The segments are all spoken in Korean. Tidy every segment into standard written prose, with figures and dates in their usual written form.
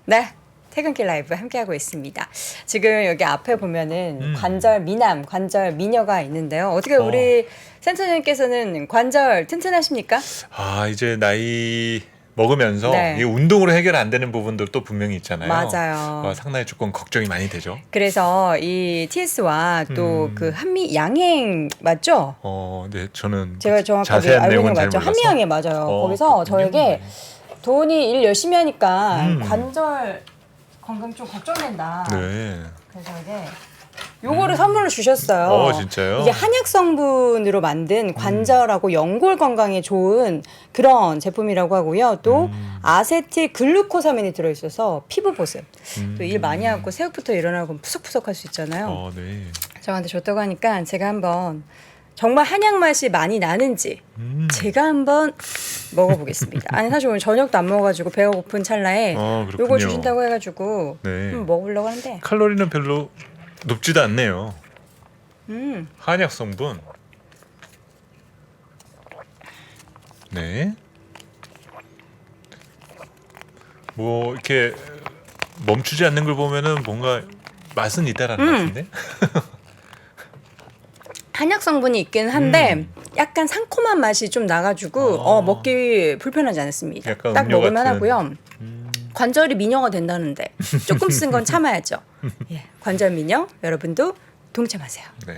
네. 퇴근길 라이브 함께하고 있습니다. 지금 여기 앞에 보면은 관절 미남, 관절 미녀가 있는데요. 어떻게 우리 센터장님께서는 관절 튼튼하십니까? 아, 이제 나이 먹으면서 네. 이 운동으로 해결 안 되는 부분들도 분명히 있잖아요. 맞아요. 상당히 조금 걱정이 많이 되죠. 그래서 이 TS와 또 그 한미 양행 맞죠? 네, 저는 제가 정확하게 자세한 알고 있는 내용은 거 잘 맞죠? 몰라서. 한미 양행 맞아요. 거기서 그렇군요. 저에게 네. 돈이 일 열심히 하니까 관절 건강 좀 걱정된다. 네. 그래서 이게 요거를 선물로 주셨어요. 진짜요? 이게 한약 성분으로 만든 관절하고 연골 건강에 좋은 그런 제품이라고 하고요. 또 아세틸 글루코사민이 들어있어서 피부 보습. 또 일 많이 하고 새벽부터 일어나고 푸석푸석할 수 있잖아요. 네. 저한테 줬다고 하니까 제가 한번 정말 한약 맛이 많이 나는지 제가 한번 먹어보겠습니다. 아니 사실 오늘 저녁도 안 먹어가지고 배가 고픈 찰나에 그렇군요. 요걸 주신다고 해가지고 네. 한번 먹어보려고 하는데 칼로리는 별로 높지도 않네요. 한약 성분. 네. 뭐 이렇게 멈추지 않는 걸 보면은 뭔가 맛은 있다라는 것 같은데. 한약 성분이 있긴 한데 약간 상콤한 맛이 좀 나가지고 먹기 불편하지 않습니다. 약간 딱 음료 먹을만 같은. 하고요. 관절이 미녀가 된다는데 조금 쓴 건 참아야죠. 예, 관절 미녀 여러분도 동참하세요. 네.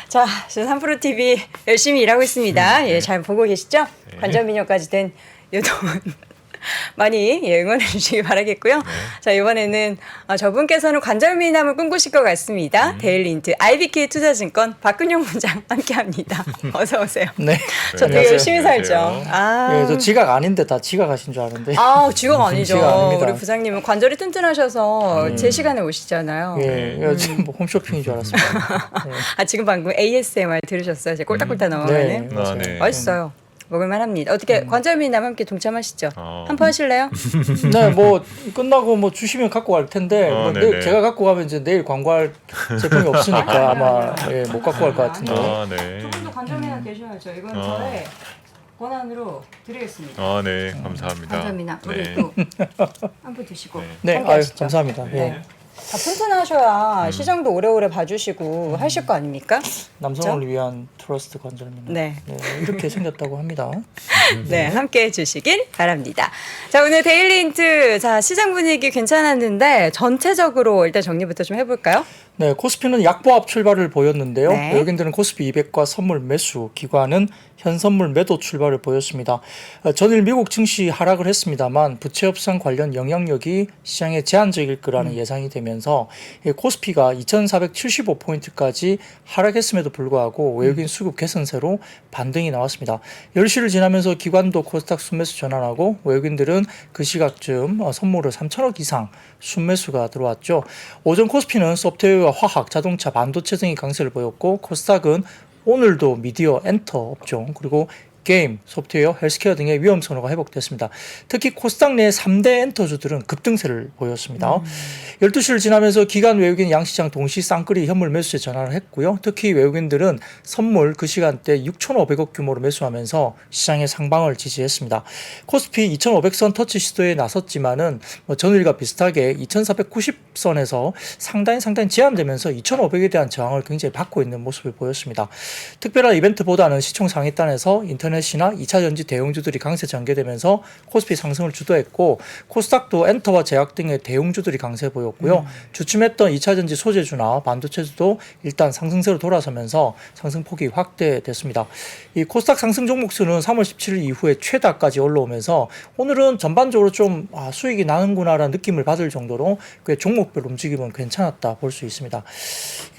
자, 저 3프로 TV 열심히 일하고 있습니다. 예, 잘 보고 계시죠? 관절 미녀까지 된 요동은 많이 응원해 주시기 바라겠고요. 자, 이번에는 저분께서는 관절 미남을 꿈꾸실 것 같습니다. 데일리인트 IBK 투자증권 박근영 부장 함께합니다. 어서 오세요. 네. 저 되게 안녕하세요. 열심히 살죠. 안녕하세요. 예, 저 지각 아닌데 다 지각하신 줄 아는데. 지각 아니죠. 지각 아닙니다. 우리 부장님은 관절이 튼튼하셔서 제 시간에 오시잖아요. 예, 지금 뭐 홈쇼핑인 줄 알았습니다. 지금 방금 ASMR 들으셨어요? 제가 꼴딱꼴딱 넘어가는. 네. 맛있어요. 먹을만합니다. 어떻게 관절 미남 함께 동참하시죠? 한번 하실래요? 네, 뭐 끝나고 뭐 주시면 갖고 갈 텐데 뭐 네네. 내일 제가 갖고 가면 이제 내일 광고할 제품이 없으니까 아마 못 갖고 갈 것 같은데. 네. 조금 더 관절 미남 되셔야죠. 이건 저의 권한으로 드리겠습니다. 네. 감사합니다. 관절 미남 우리 네. 또 한 분 드시고. 네, 함께 하시죠. 감사합니다. 네. 예. 다 튼튼하셔야 시장도 오래오래 봐주시고 하실 거 아닙니까? 남성을 위한 트러스트 관절입니다. 네. 이렇게 생겼다고 합니다. 네, 함께 해주시길 바랍니다. 자, 오늘 데일리 힌트. 자, 시장 분위기 괜찮았는데 전체적으로 일단 정리부터 좀 해볼까요? 네, 코스피는 약보합 출발을 보였는데요. 네. 외국인들은 코스피 200과 선물 매수, 기관은 현선물 매도 출발을 보였습니다. 전일 미국 증시 하락을 했습니다만 부채 협상 관련 영향력이 시장에 제한적일 거라는 예상이 되면서 코스피가 2475포인트까지 하락했음에도 불구하고 외국인 수급 개선세로 반등이 나왔습니다. 10시를 지나면서 기관도 코스닥 순매수 전환하고 외국인들은 그 시각쯤 선물을 3천억 이상 순매수가 들어왔죠. 오전 코스피는 소프트웨어와 화학, 자동차, 반도체 등이 강세를 보였고 코스닥은 오늘도 미디어, 엔터 업종 그리고 게임, 소프트웨어, 헬스케어 등의 위험 선호가 회복됐습니다. 특히 코스닥 내 3대 엔터주들은 급등세를 보였습니다. 12시를 지나면서 기관 외국인 양시장 동시 쌍끌이 현물 매수에 전환을 했고요. 특히 외국인들은 선물 그 시간대 6,500억 규모로 매수하면서 시장의 상방을 지지했습니다. 코스피 2,500선 터치 시도에 나섰지만은 전일과 비슷하게 2,490선에서 상당히 제한되면서 2,500에 대한 저항을 굉장히 받고 있는 모습을 보였습니다. 특별한 이벤트보다는 시총 상위단에서 인터넷이나 2차 전지 대형주들이 강세 전개되면서 코스피 상승을 주도했고 코스닥도 엔터와 제약 등의 대형주들이 강세 보였고요. 주춤했던 2차 전지 소재주나 반도체주도 일단 상승세로 돌아서면서 상승폭이 확대됐습니다. 이 코스닥 상승 종목수는 3월 17일 이후에 최다까지 올라오면서 오늘은 전반적으로 좀 수익이 나는구나라는 느낌을 받을 정도로 꽤 종목별 움직임은 괜찮았다 볼 수 있습니다.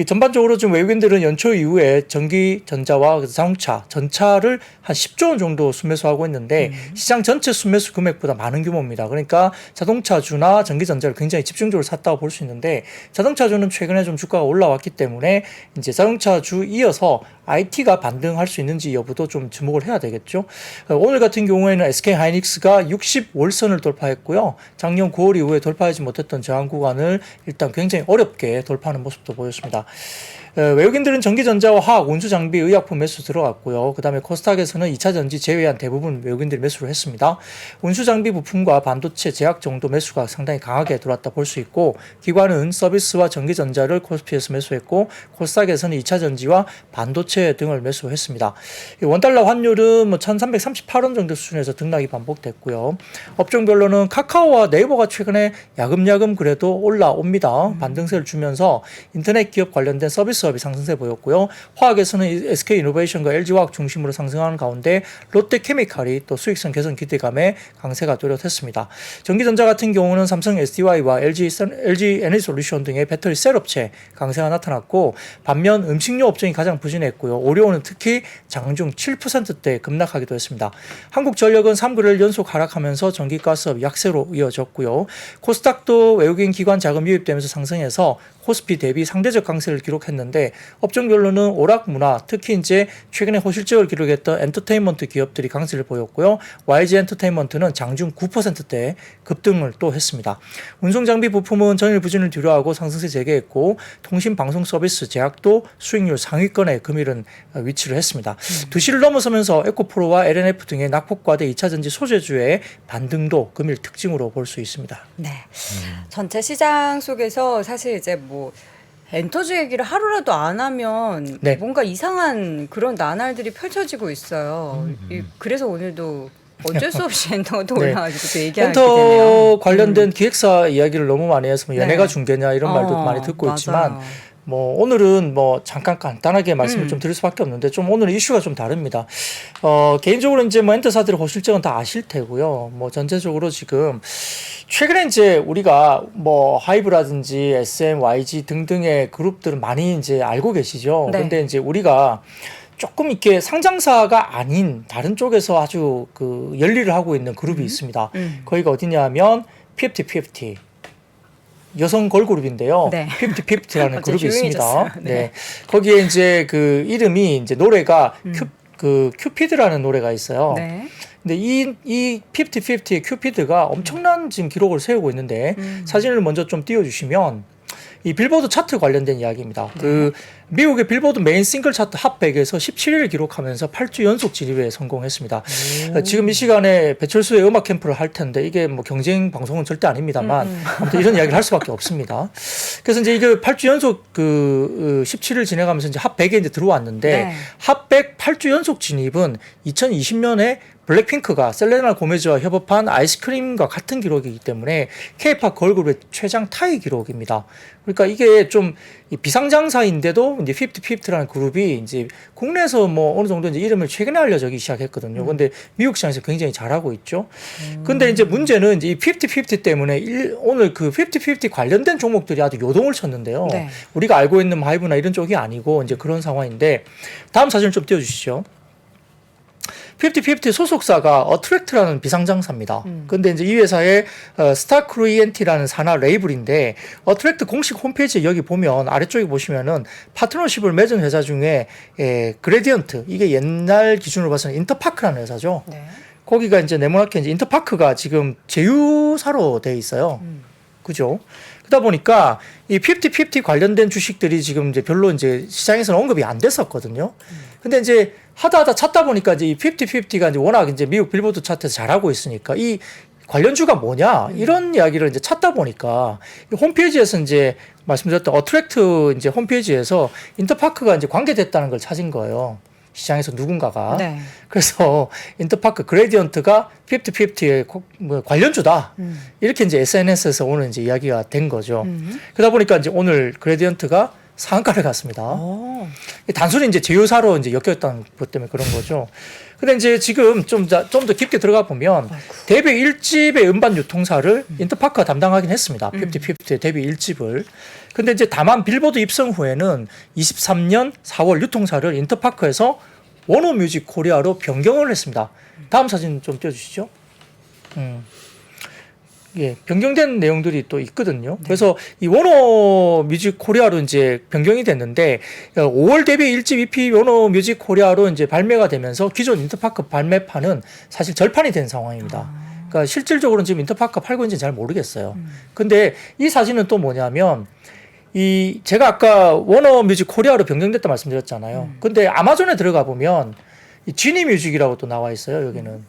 전반적으로 좀 외국인들은 연초 이후에 전기, 전자와 자동차, 전차를 한 10조 원 정도 순매수하고 있는데 시장 전체 순매수 금액보다 많은 규모입니다. 그러니까 자동차주나 전기전자를 굉장히 집중적으로 샀다고 볼 수 있는데 자동차주는 최근에 좀 주가가 올라왔기 때문에 이제 자동차주 이어서 IT가 반등할 수 있는지 여부도 좀 주목을 해야 되겠죠. 오늘 같은 경우에는 SK하이닉스가 60월선을 돌파했고요. 작년 9월 이후에 돌파하지 못했던 저항 구간을 일단 굉장히 어렵게 돌파하는 모습도 보였습니다. 외국인들은 전기전자와 화학, 운수장비, 의약품 매수 들어갔고요. 그다음에 코스닥에서는 2차전지 제외한 대부분 외국인들이 매수를 했습니다. 운수장비 부품과 반도체, 제약 정도 매수가 상당히 강하게 들어왔다 볼 수 있고 기관은 서비스와 전기전자를 코스피에서 매수했고 코스닥에서는 2차전지와 반도체 등을 매수했습니다. 원달러 환율은 1338원 정도 수준에서 등락이 반복됐고요. 업종별로는 카카오와 네이버가 최근에 야금야금 그래도 올라옵니다. 반등세를 주면서 인터넷 기업 관련된 서비스업이 상승세 보였고요. 화학에서는 SK이노베이션과 LG화학 중심으로 상승하는 가운데 롯데케미칼이 또 수익성 개선 기대감에 강세가 뚜렷했습니다. 전기전자 같은 경우는 삼성 SDI와 LG 에너지솔루션 등의 배터리 셀 업체 강세가 나타났고 반면 음식료 업종이 가장 부진했고요. 오리온은 특히 장중 7%대 급락하기도 했습니다. 한국전력은 3개월 연속 하락하면서 전기가스업 약세로 이어졌고요. 코스닥도 외국인 기관 자금 유입되면서 상승해서 코스피 대비 상대적 강세를 기록했는데 업종별로는 오락문화, 특히 이제 최근에 호실적을 기록했던 엔터테인먼트 기업들이 강세를 보였고요. YG 엔터테인먼트는 장중 9%대 급등을 또 했습니다. 운송장비 부품은 전일 부진을 뒤로하고 상승세 재개했고 통신 방송 서비스 제약도 수익률 상위권에 금일은 위치를 했습니다. 2시를 넘어서면서 에코프로와 LNF 등의 낙폭과대 2차전지 소재주의 반등도 금일 특징으로 볼 수 있습니다. 네. 전체 시장 속에서 사실 이제 뭐 엔터지 얘기를 하루라도 안 하면 네. 뭔가 이상한 그런 나날들이 펼쳐지고 있어요. 그래서 오늘도 어쩔 수 없이 엔터가 또 네. 올라가지고 또 얘기하게 엔터 되네요. 관련된 기획사 이야기를 너무 많이 해서 뭐 연예가 네. 중계냐 이런 말도 많이 듣고 맞아요. 있지만 뭐 오늘은 뭐 잠깐 간단하게 말씀을 음. 좀 드릴 수밖에 없는데 좀 오늘은 이슈가 좀 다릅니다. 개인적으로 이제 뭐 엔터사들의 호실적은 다 아실 테고요. 뭐 전체적으로 지금 최근에 이제 우리가 뭐 하이브라든지 SM, YG 등등의 그룹들은 많이 이제 알고 계시죠. 네. 근데 이제 우리가 조금 이렇게 상장사가 아닌 다른 쪽에서 아주 그 열일을 하고 있는 그룹이 있습니다. 거기가 어디냐 하면 PFT. 여성 걸그룹인데요. 네. 50/50라는 그룹이 조용해졌어요. 있습니다. 네. 네. 거기에 이제 그 이름이 이제 노래가 큐피드라는 노래가 있어요. 네. 근데 이 50/50의 큐피드가 엄청난 지금 기록을 세우고 있는데 사진을 먼저 좀 띄워주시면 이 빌보드 차트 관련된 이야기입니다. 그 미국의 빌보드 메인 싱글 차트 핫 100에서 17위를 기록하면서 8주 연속 진입에 성공했습니다. 지금 이 시간에 배철수의 음악 캠프를 할 텐데 이게 뭐 경쟁 방송은 절대 아닙니다만 아무튼 이런 이야기를 할 수밖에 없습니다. 그래서 이제 이게 8주 연속 그 17일 진행하면서 이제 핫 100에 이제 들어왔는데 네. 핫 100 8주 연속 진입은 2020년에 블랙핑크가 셀레나 고메즈와 협업한 아이스크림과 같은 기록이기 때문에 K-팝 걸그룹의 최장 타이 기록입니다. 그러니까 이게 좀 비상장사인데도 이제 50/50라는 그룹이 이제 국내에서 뭐 어느 정도 이제 이름을 최근에 알려지기 시작했거든요. 근데 미국 시장에서 굉장히 잘하고 있죠. 근데 이제 문제는 이제 이 50/50 때문에 오늘 그 50/50 관련된 종목들이 아주 요동을 쳤는데요. 네. 우리가 알고 있는 하이브나 이런 쪽이 아니고 이제 그런 상황인데 다음 사진을 좀 띄워주시죠. 50/50 소속사가 어트랙트라는 비상장사입니다. 근데 이제 이 회사의 스타크루이엔티라는 산하 레이블인데 어트랙트 공식 홈페이지에 여기 보면 아래쪽에 보시면은 파트너십을 맺은 회사 중에 그레디언트 이게 옛날 기준으로 봐서는 인터파크라는 회사죠. 네. 거기가 이제 네모나게 이제 인터파크가 지금 제휴사로 돼 있어요. 그죠? 그러다 보니까 이 50/50 관련된 주식들이 지금 이제 별로 이제 시장에서는 언급이 안 됐었거든요. 근데 이제 하다 찾다 보니까 이제 이 50/50가 이제 워낙 이제 미국 빌보드 차트에서 잘하고 있으니까 이 관련주가 뭐냐 이런 이야기를 이제 찾다 보니까 이 홈페이지에서 이제 말씀드렸던 어트랙트 이제 홈페이지에서 인터파크가 이제 관계됐다는 걸 찾은 거예요. 시장에서 누군가가. 네. 그래서 인터파크 그레디언트가 50/50의 관련주다. 이렇게 이제 SNS에서 오늘 이제 이야기가 된 거죠. 그러다 보니까 이제 오늘 그레디언트가 상한가를 갔습니다. 오. 단순히 이제 제휴사로 이제 엮였다는 것 때문에 그런 거죠. 근데 이제 지금 좀 더 깊게 들어가 보면 대비 1집의 음반 유통사를 인터파크가 담당하긴 했습니다. 50/50의 대비 1집을. 근데 이제 다만 빌보드 입성 후에는 23년 4월 유통사를 인터파크에서 워너뮤직 코리아로 변경을 했습니다. 다음 사진 좀 띄워주시죠. 예, 변경된 내용들이 또 있거든요. 그래서 이 워너뮤직 코리아로 이제 변경이 됐는데 5월 데뷔 1집 EP 워너뮤직 코리아로 이제 발매가 되면서 기존 인터파크 발매판은 사실 절판이 된 상황입니다. 그러니까 실질적으로는 지금 인터파크가 팔고 있는지 잘 모르겠어요. 근데 이 사진은 또 뭐냐면 제가 아까 워너뮤직 코리아로 변경됐다 말씀드렸잖아요. 근데 아마존에 들어가 보면 이 지니뮤직이라고 또 나와 있어요. 여기는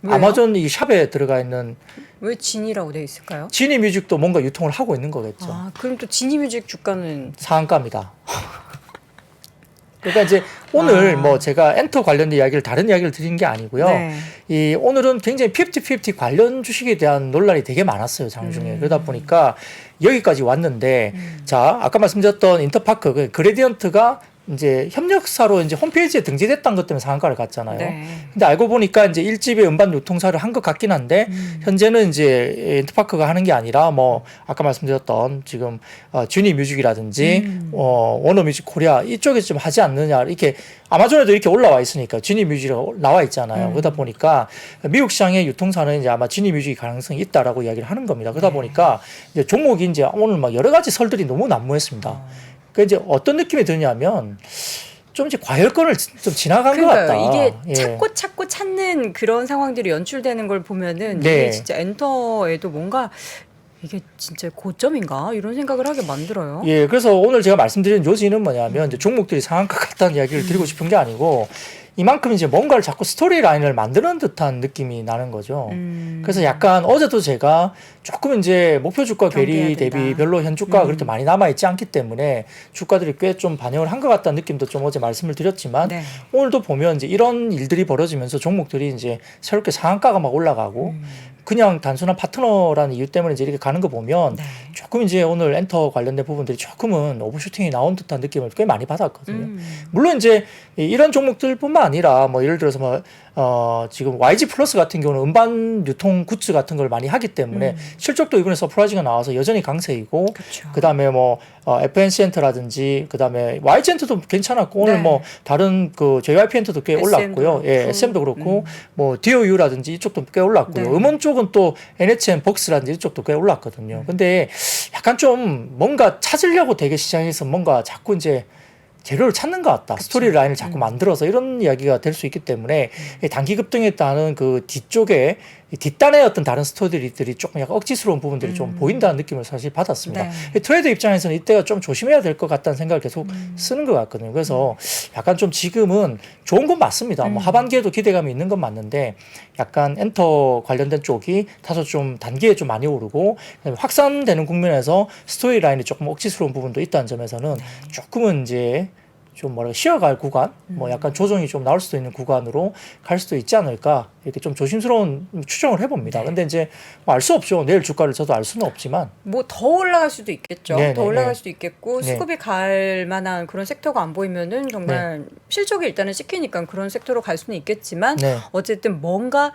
왜요? 아마존 이 샵에 들어가 있는 왜 진이라고 돼 있을까요? 지니뮤직도 뭔가 유통을 하고 있는 거겠죠. 아, 그럼 또 지니뮤직 주가는 상한가입니다. 그러니까 이제 오늘 아. 뭐 제가 엔터 관련된 이야기를 다른 이야기를 드린 게 아니고요. 네. 이 오늘은 굉장히 50-50 관련 주식에 대한 논란이 되게 많았어요, 장중에. 그러다 보니까 여기까지 왔는데 자, 아까 말씀드렸던 인터파크 그 그레디언트가 이제 협력사로 이제 홈페이지에 등재됐다는 것 때문에 상한가를 갔잖아요. 네. 근데 알고 보니까 이제 1집의 음반 유통사를 한 것 같긴 한데 현재는 이제 인터파크가 하는 게 아니라 뭐 아까 말씀드렸던 지금 주니 뮤직이라든지 워너뮤직 코리아 이쪽에서 좀 하지 않느냐 이렇게 아마존에도 이렇게 올라와 있으니까 주니 뮤직이라고 나와 있잖아요. 그러다 보니까 미국 시장의 유통사는 이제 아마 주니 뮤직이 가능성이 있다라고 이야기를 하는 겁니다. 그러다 보니까 이제 종목이 이제 오늘 막 여러 가지 설들이 너무 난무했습니다. 그 이제 어떤 느낌이 드냐면 좀 이제 과열권을 좀 지나간 것 같다. 이게 예. 찾고 찾는 그런 상황들이 연출되는 걸 보면은 네. 이게 진짜 엔터에도 뭔가 이게 진짜 고점인가 이런 생각을 하게 만들어요. 예, 그래서 오늘 제가 말씀드린 요지는 뭐냐면 이제 종목들이 상한가 같다는 이야기를 드리고 싶은 게 아니고 이만큼 이제 뭔가를 자꾸 스토리 라인을 만드는 듯한 느낌이 나는 거죠. 그래서 약간 어제도 제가 조금 이제 목표 주가 괴리 경계해야 된다. 대비 별로 현 주가가 그렇게 많이 남아 있지 않기 때문에 주가들이 꽤 좀 반영을 한 것 같다는 느낌도 좀 어제 말씀을 드렸지만 네. 오늘도 보면 이제 이런 일들이 벌어지면서 종목들이 이제 새롭게 상한가가 막 올라가고 그냥 단순한 파트너라는 이유 때문에 이제 이렇게 가는 거 보면 네. 조금 이제 오늘 엔터 관련된 부분들이 조금은 오버슈팅이 나온 듯한 느낌을 꽤 많이 받았거든요. 물론 이제 이런 종목들뿐만 아니라 뭐 예를 들어서 뭐 지금 YG 플러스 같은 경우는 음반 유통 굿즈 같은 걸 많이 하기 때문에 실적도 이번에 서프라이즈가 나와서 여전히 강세이고 그쵸. 그다음에 뭐 FNC 엔터라든지 그다음에 YG 엔터도 괜찮았고 오늘 네. 뭐 다른 그 JYP 엔터도 꽤 SM도 올랐고요. 예, 그렇고. SM도 그렇고 뭐 DOU라든지 이쪽도 꽤 올랐고요. 네. 음원 쪽은 또 NHN 복스라든지 이쪽도 꽤 올랐거든요. 근데 약간 좀 뭔가 찾으려고 되게 시장에서 뭔가 자꾸 이제 재료를 찾는 것 같다. 스토리 라인을 자꾸 만들어서 이런 이야기가 될 수 있기 때문에 단기 급등에 따른 그 뒤쪽에 뒷단의 어떤 다른 스토리들이 조금 약간 억지스러운 부분들이 좀 보인다는 느낌을 사실 받았습니다. 네. 트레이더 입장에서는 이때가 좀 조심해야 될 것 같다는 생각을 계속 쓰는 것 같거든요. 그래서 약간 좀 지금은 좋은 건 맞습니다. 뭐 하반기에도 기대감이 있는 건 맞는데 약간 엔터 관련된 쪽이 다소 좀 단기에 좀 많이 오르고 확산되는 국면에서 스토리 라인이 조금 억지스러운 부분도 있다는 점에서는 조금은 이제 좀 뭐랄까 쉬어갈 구간, 뭐 약간 조정이 좀 나올 수도 있는 구간으로 갈 수도 있지 않을까 이렇게 좀 조심스러운 추정을 해봅니다. 근데 이제 뭐 알 수 없죠. 내일 주가를 저도 알 수는 없지만 뭐 더 올라갈 수도 있겠죠. 네, 더 네, 올라갈 네. 수도 있겠고 네. 수급이 갈 만한 그런 섹터가 안 보이면은 정말 실적이 일단은 씻기니까 그런 섹터로 갈 수는 있겠지만 네. 어쨌든 뭔가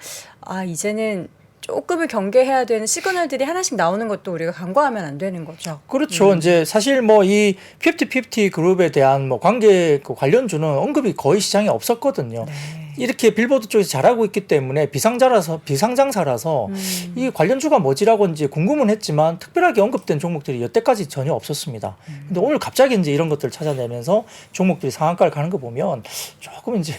이제는 조금을 경계해야 되는 시그널들이 하나씩 나오는 것도 우리가 간과하면 안 되는 거죠. 그렇죠. 이제 사실 뭐 이 50-50 그룹에 대한 뭐 관계 그 관련주는 언급이 거의 시장에 없었거든요. 네. 이렇게 빌보드 쪽에서 잘하고 있기 때문에 비상장사라서 이 관련주가 뭐지라고 이제 궁금은 했지만 특별하게 언급된 종목들이 여태까지 전혀 없었습니다. 근데 오늘 갑자기 이제 이런 것들을 찾아내면서 종목들이 상한가를 가는 거 보면 조금 이제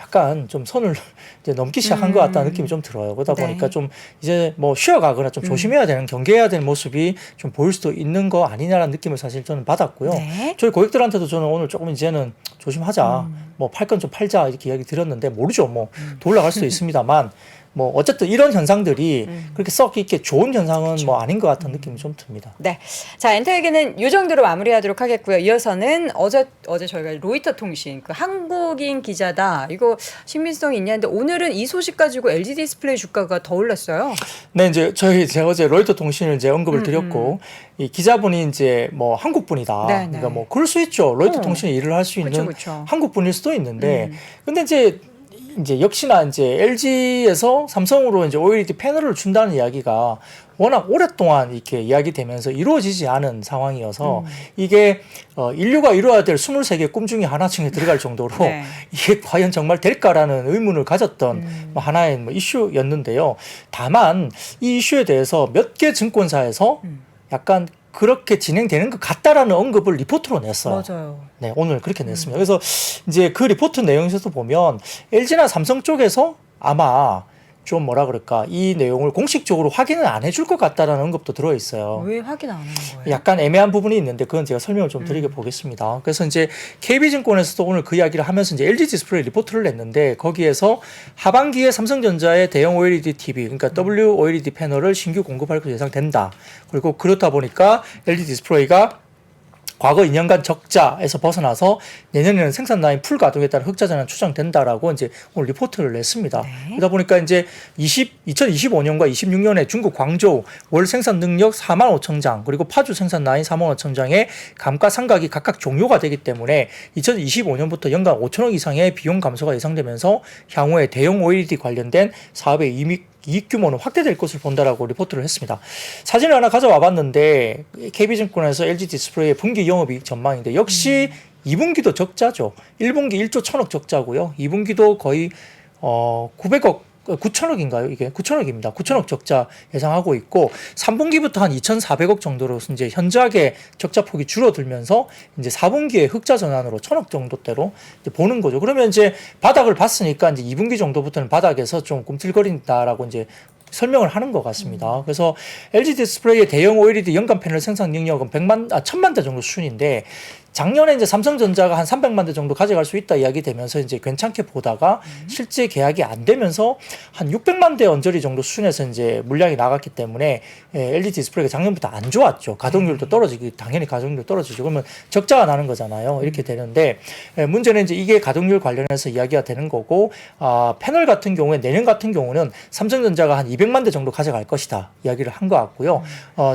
약간 좀 선을 이제 넘기 시작한 것 같다는 느낌이 좀 들어요. 그러다 네. 보니까 좀 이제 뭐 쉬어가거나 좀 조심해야 되는 경계해야 되는 모습이 좀 보일 수도 있는 거 아니냐라는 느낌을 사실 저는 받았고요. 네. 저희 고객들한테도 저는 오늘 조금 이제는 조심하자. 뭐 팔 건 좀 팔자 이렇게 이야기 드렸는데 모르죠. 뭐 더 올라갈 수도 있습니다만 뭐 어쨌든 이런 현상들이 그렇게 썩 이렇게 좋은 현상은 뭐 아닌 것 같은 느낌이 좀 듭니다. 네. 자, 엔터 얘기는 이 정도로 마무리하도록 하겠고요. 이어서는 어제 저희가 로이터 통신 그 한국인 기자다. 이거 신빙성이 있냐는데 오늘은 이 소식 가지고 LG 디스플레이 주가가 더 올랐어요. 네, 이제 제가 어제 로이터 통신을 이제 언급을 드렸고 이 기자분이 이제 뭐 한국 분이다. 네, 네. 그러니까 뭐 그럴 수 있죠. 로이터 통신에 일을 할 수 있는 그쵸. 한국 분일 수도 있는데, 근데 이제 역시나 이제 LG에서 삼성으로 이제 OLED 패널을 준다는 이야기가 워낙 오랫동안 이렇게 이야기되면서 이루어지지 않은 상황이어서 이게 인류가 이루어야 될 23개 꿈 중에 하나쯤에 들어갈 정도로 네. 이게 과연 정말 될까라는 의문을 가졌던 뭐 하나의 뭐 이슈였는데요. 다만 이 이슈에 대해서 몇 개 증권사에서 약간 그렇게 진행되는 것 같다라는 언급을 리포트로 냈어요. 맞아요. 네, 오늘 그렇게 냈습니다. 그래서 이제 그 리포트 내용에서도 보면 LG나 삼성 쪽에서 아마 좀 뭐라 그럴까 이 내용을 공식적으로 확인을 안 해줄 것 같다라는 언급도 들어 있어요. 왜 확인 안 하는 거예요? 약간 애매한 부분이 있는데 그건 제가 설명을 좀 드리게 보겠습니다. 그래서 이제 KB증권에서도 오늘 그 이야기를 하면서 이제 LG 디스플레이 리포트를 냈는데 거기에서 하반기에 삼성전자의 대형 OLED TV 그러니까 WOLED 패널을 신규 공급할 것으로 예상된다. 그리고 그렇다 보니까 LG 디스플레이가 과거 2년간 적자에서 벗어나서 내년에는 생산 라인 풀 가동에 따라 흑자 전환 추정된다라고 이제 오늘 리포트를 냈습니다. 그러다 보니까 이제 2025년과 26년에 중국 광저우 월 생산 능력 4만 5천 장 그리고 파주 생산 라인 4만 5천 장의 감가상각이 각각 종료가 되기 때문에 2025년부터 연간 5천억 이상의 비용 감소가 예상되면서 향후에 대형 OLED 관련된 사업의 이익 규모는 확대될 것을 본다라고 리포트를 했습니다. 사진을 하나 가져와 봤는데 KB증권에서 LG 디스플레이의 분기 영업이익 전망인데 역시 2분기도 적자죠. 1분기 1조 1천억 적자고요. 2분기도 거의 900억 9천억인가요? 이게 9천억입니다. 9천억 적자 예상하고 있고 3분기부터 한 2,400억 정도로 이제 현저하게 적자폭이 줄어들면서 이제 4분기에 흑자 전환으로 1,000억 정도대로 이제 보는 거죠. 그러면 이제 바닥을 봤으니까 이제 2분기 정도부터는 바닥에서 좀 꿈틀거린다라고 이제 설명을 하는 것 같습니다. 그래서 LG 디스플레이의 대형 OLED 연간 패널 생산 능력은 1,000만 대 정도 수준인데 작년에 이제 삼성전자가 한 300만 대 정도 가져갈 수 있다 이야기 되면서 이제 괜찮게 보다가 실제 계약이 안 되면서 한 600만 대 언저리 정도 수준에서 이제 물량이 나갔기 때문에 LG 디스플레이가 작년부터 안 좋았죠. 가동률도 떨어지기 당연히 가동률도 떨어지죠. 그러면 적자가 나는 거잖아요. 이렇게 되는데 문제는 이제 이게 가동률 관련해서 이야기가 되는 거고 패널 같은 경우에 내년 같은 경우는 삼성전자가 한 200만 대 정도 가져갈 것이다 이야기를 한 것 같고요.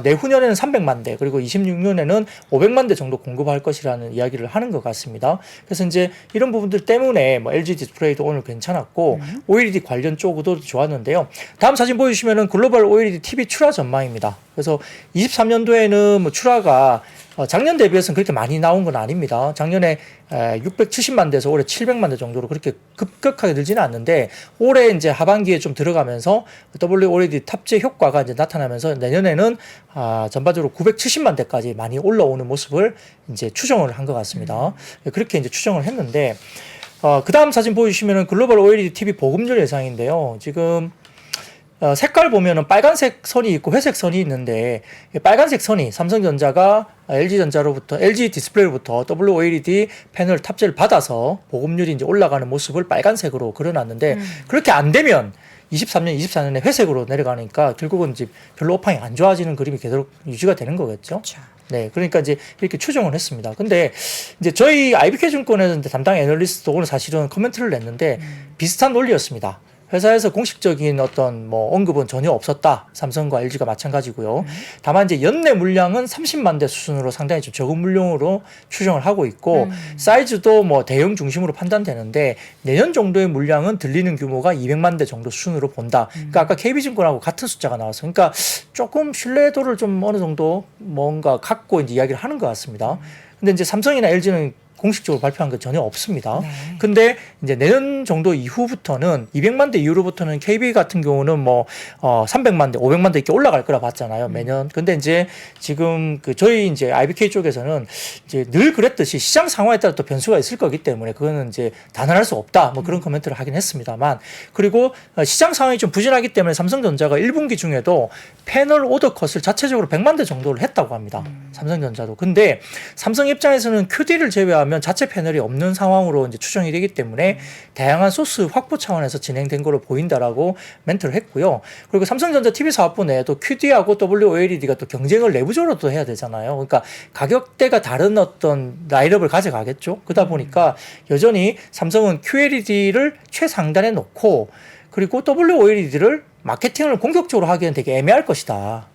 내후년에는 300만 대 그리고 26년에는 500만 대 정도 공급할 것이라는 이야기를 하는 것 같습니다. 그래서 이제 이런 부분들 때문에 뭐 LG 디스플레이도 오늘 괜찮았고 OLED 관련 쪽도 좋았는데요. 다음 사진 보여주시면은 글로벌 OLED TV 출하 전망입니다. 그래서 23년도에는 뭐 출하가 작년 대비해서는 그렇게 많이 나온 건 아닙니다. 작년에 670만 대에서 올해 700만 대 정도로 그렇게 급격하게 늘지는 않는데 올해 이제 하반기에 좀 들어가면서 WOLED 탑재 효과가 이제 나타나면서 내년에는 전반적으로 970만 대까지 많이 올라오는 모습을 이제 추정을 한 것 같습니다. 그렇게 이제 추정을 했는데 그 다음 사진 보여주시면은 글로벌 OLED TV 보급률 예상인데요. 지금 색깔 보면은 빨간색 선이 있고 회색 선이 있는데 빨간색 선이 삼성전자가 LG전자로부터 LG 디스플레이로부터 WOLED 패널 탑재를 받아서 보급률이 이제 올라가는 모습을 빨간색으로 그려놨는데 그렇게 안 되면 23년, 24년에 회색으로 내려가니까 결국은 이제 별로 업황이 안 좋아지는 그림이 계속 유지가 되는 거겠죠. 그렇죠. 네, 그러니까 이제 이렇게 추정을 했습니다. 근데 이제 저희 IBK증권에서 담당 애널리스트도 오늘 사실은 코멘트를 냈는데 비슷한 논리였습니다. 회사에서 공식적인 어떤 뭐 언급은 전혀 없었다. 삼성과 LG가 마찬가지고요. 다만 이제 연내 물량은 30만 대 수준으로 상당히 좀 적은 물량으로 추정을 하고 있고 사이즈도 뭐 대형 중심으로 판단되는데 내년 정도의 물량은 들리는 규모가 200만 대 정도 수준으로 본다. 그러니까 아까 KB증권하고 같은 숫자가 나왔어요. 그러니까 조금 신뢰도를 좀 어느 정도 뭔가 갖고 이제 이야기를 하는 것 같습니다. 근데 이제 삼성이나 LG는 공식적으로 발표한 건 전혀 없습니다. 네. 근데 이제 내년 정도 이후부터는 200만 대 이후로부터는 KB 같은 경우는 뭐 300만 대, 500만 대 이렇게 올라갈 거라 봤잖아요, 매년. 근데 이제 지금 그 저희 이제 IBK 쪽에서는 이제 늘 그랬듯이 시장 상황에 따라 또 변수가 있을 거기 때문에 그거는 이제 단언할 수 없다. 뭐 그런 코멘트를 하긴 했습니다만 그리고 시장 상황이 좀 부진하기 때문에 삼성전자가 1분기 중에도 패널 오더 컷을 자체적으로 100만 대 정도를 했다고 합니다. 삼성전자도. 근데 삼성 입장에서는 QD를 제외하면 자체 패널이 없는 상황으로 이제 추정이 되기 때문에 다양한 소스 확보 차원에서 진행된 걸로 보인다라고 멘트를 했고요. 그리고 삼성전자 TV 사업부 내에도 QD하고 WOLED가 또 경쟁을 내부적으로도 해야 되잖아요. 그러니까 가격대가 다른 어떤 라인업을 가져가겠죠. 그러다 보니까 여전히 삼성은 QLED를 최상단에 놓고 그리고 WOLED를 마케팅을 공격적으로 하기에는 되게 애매할 것이다.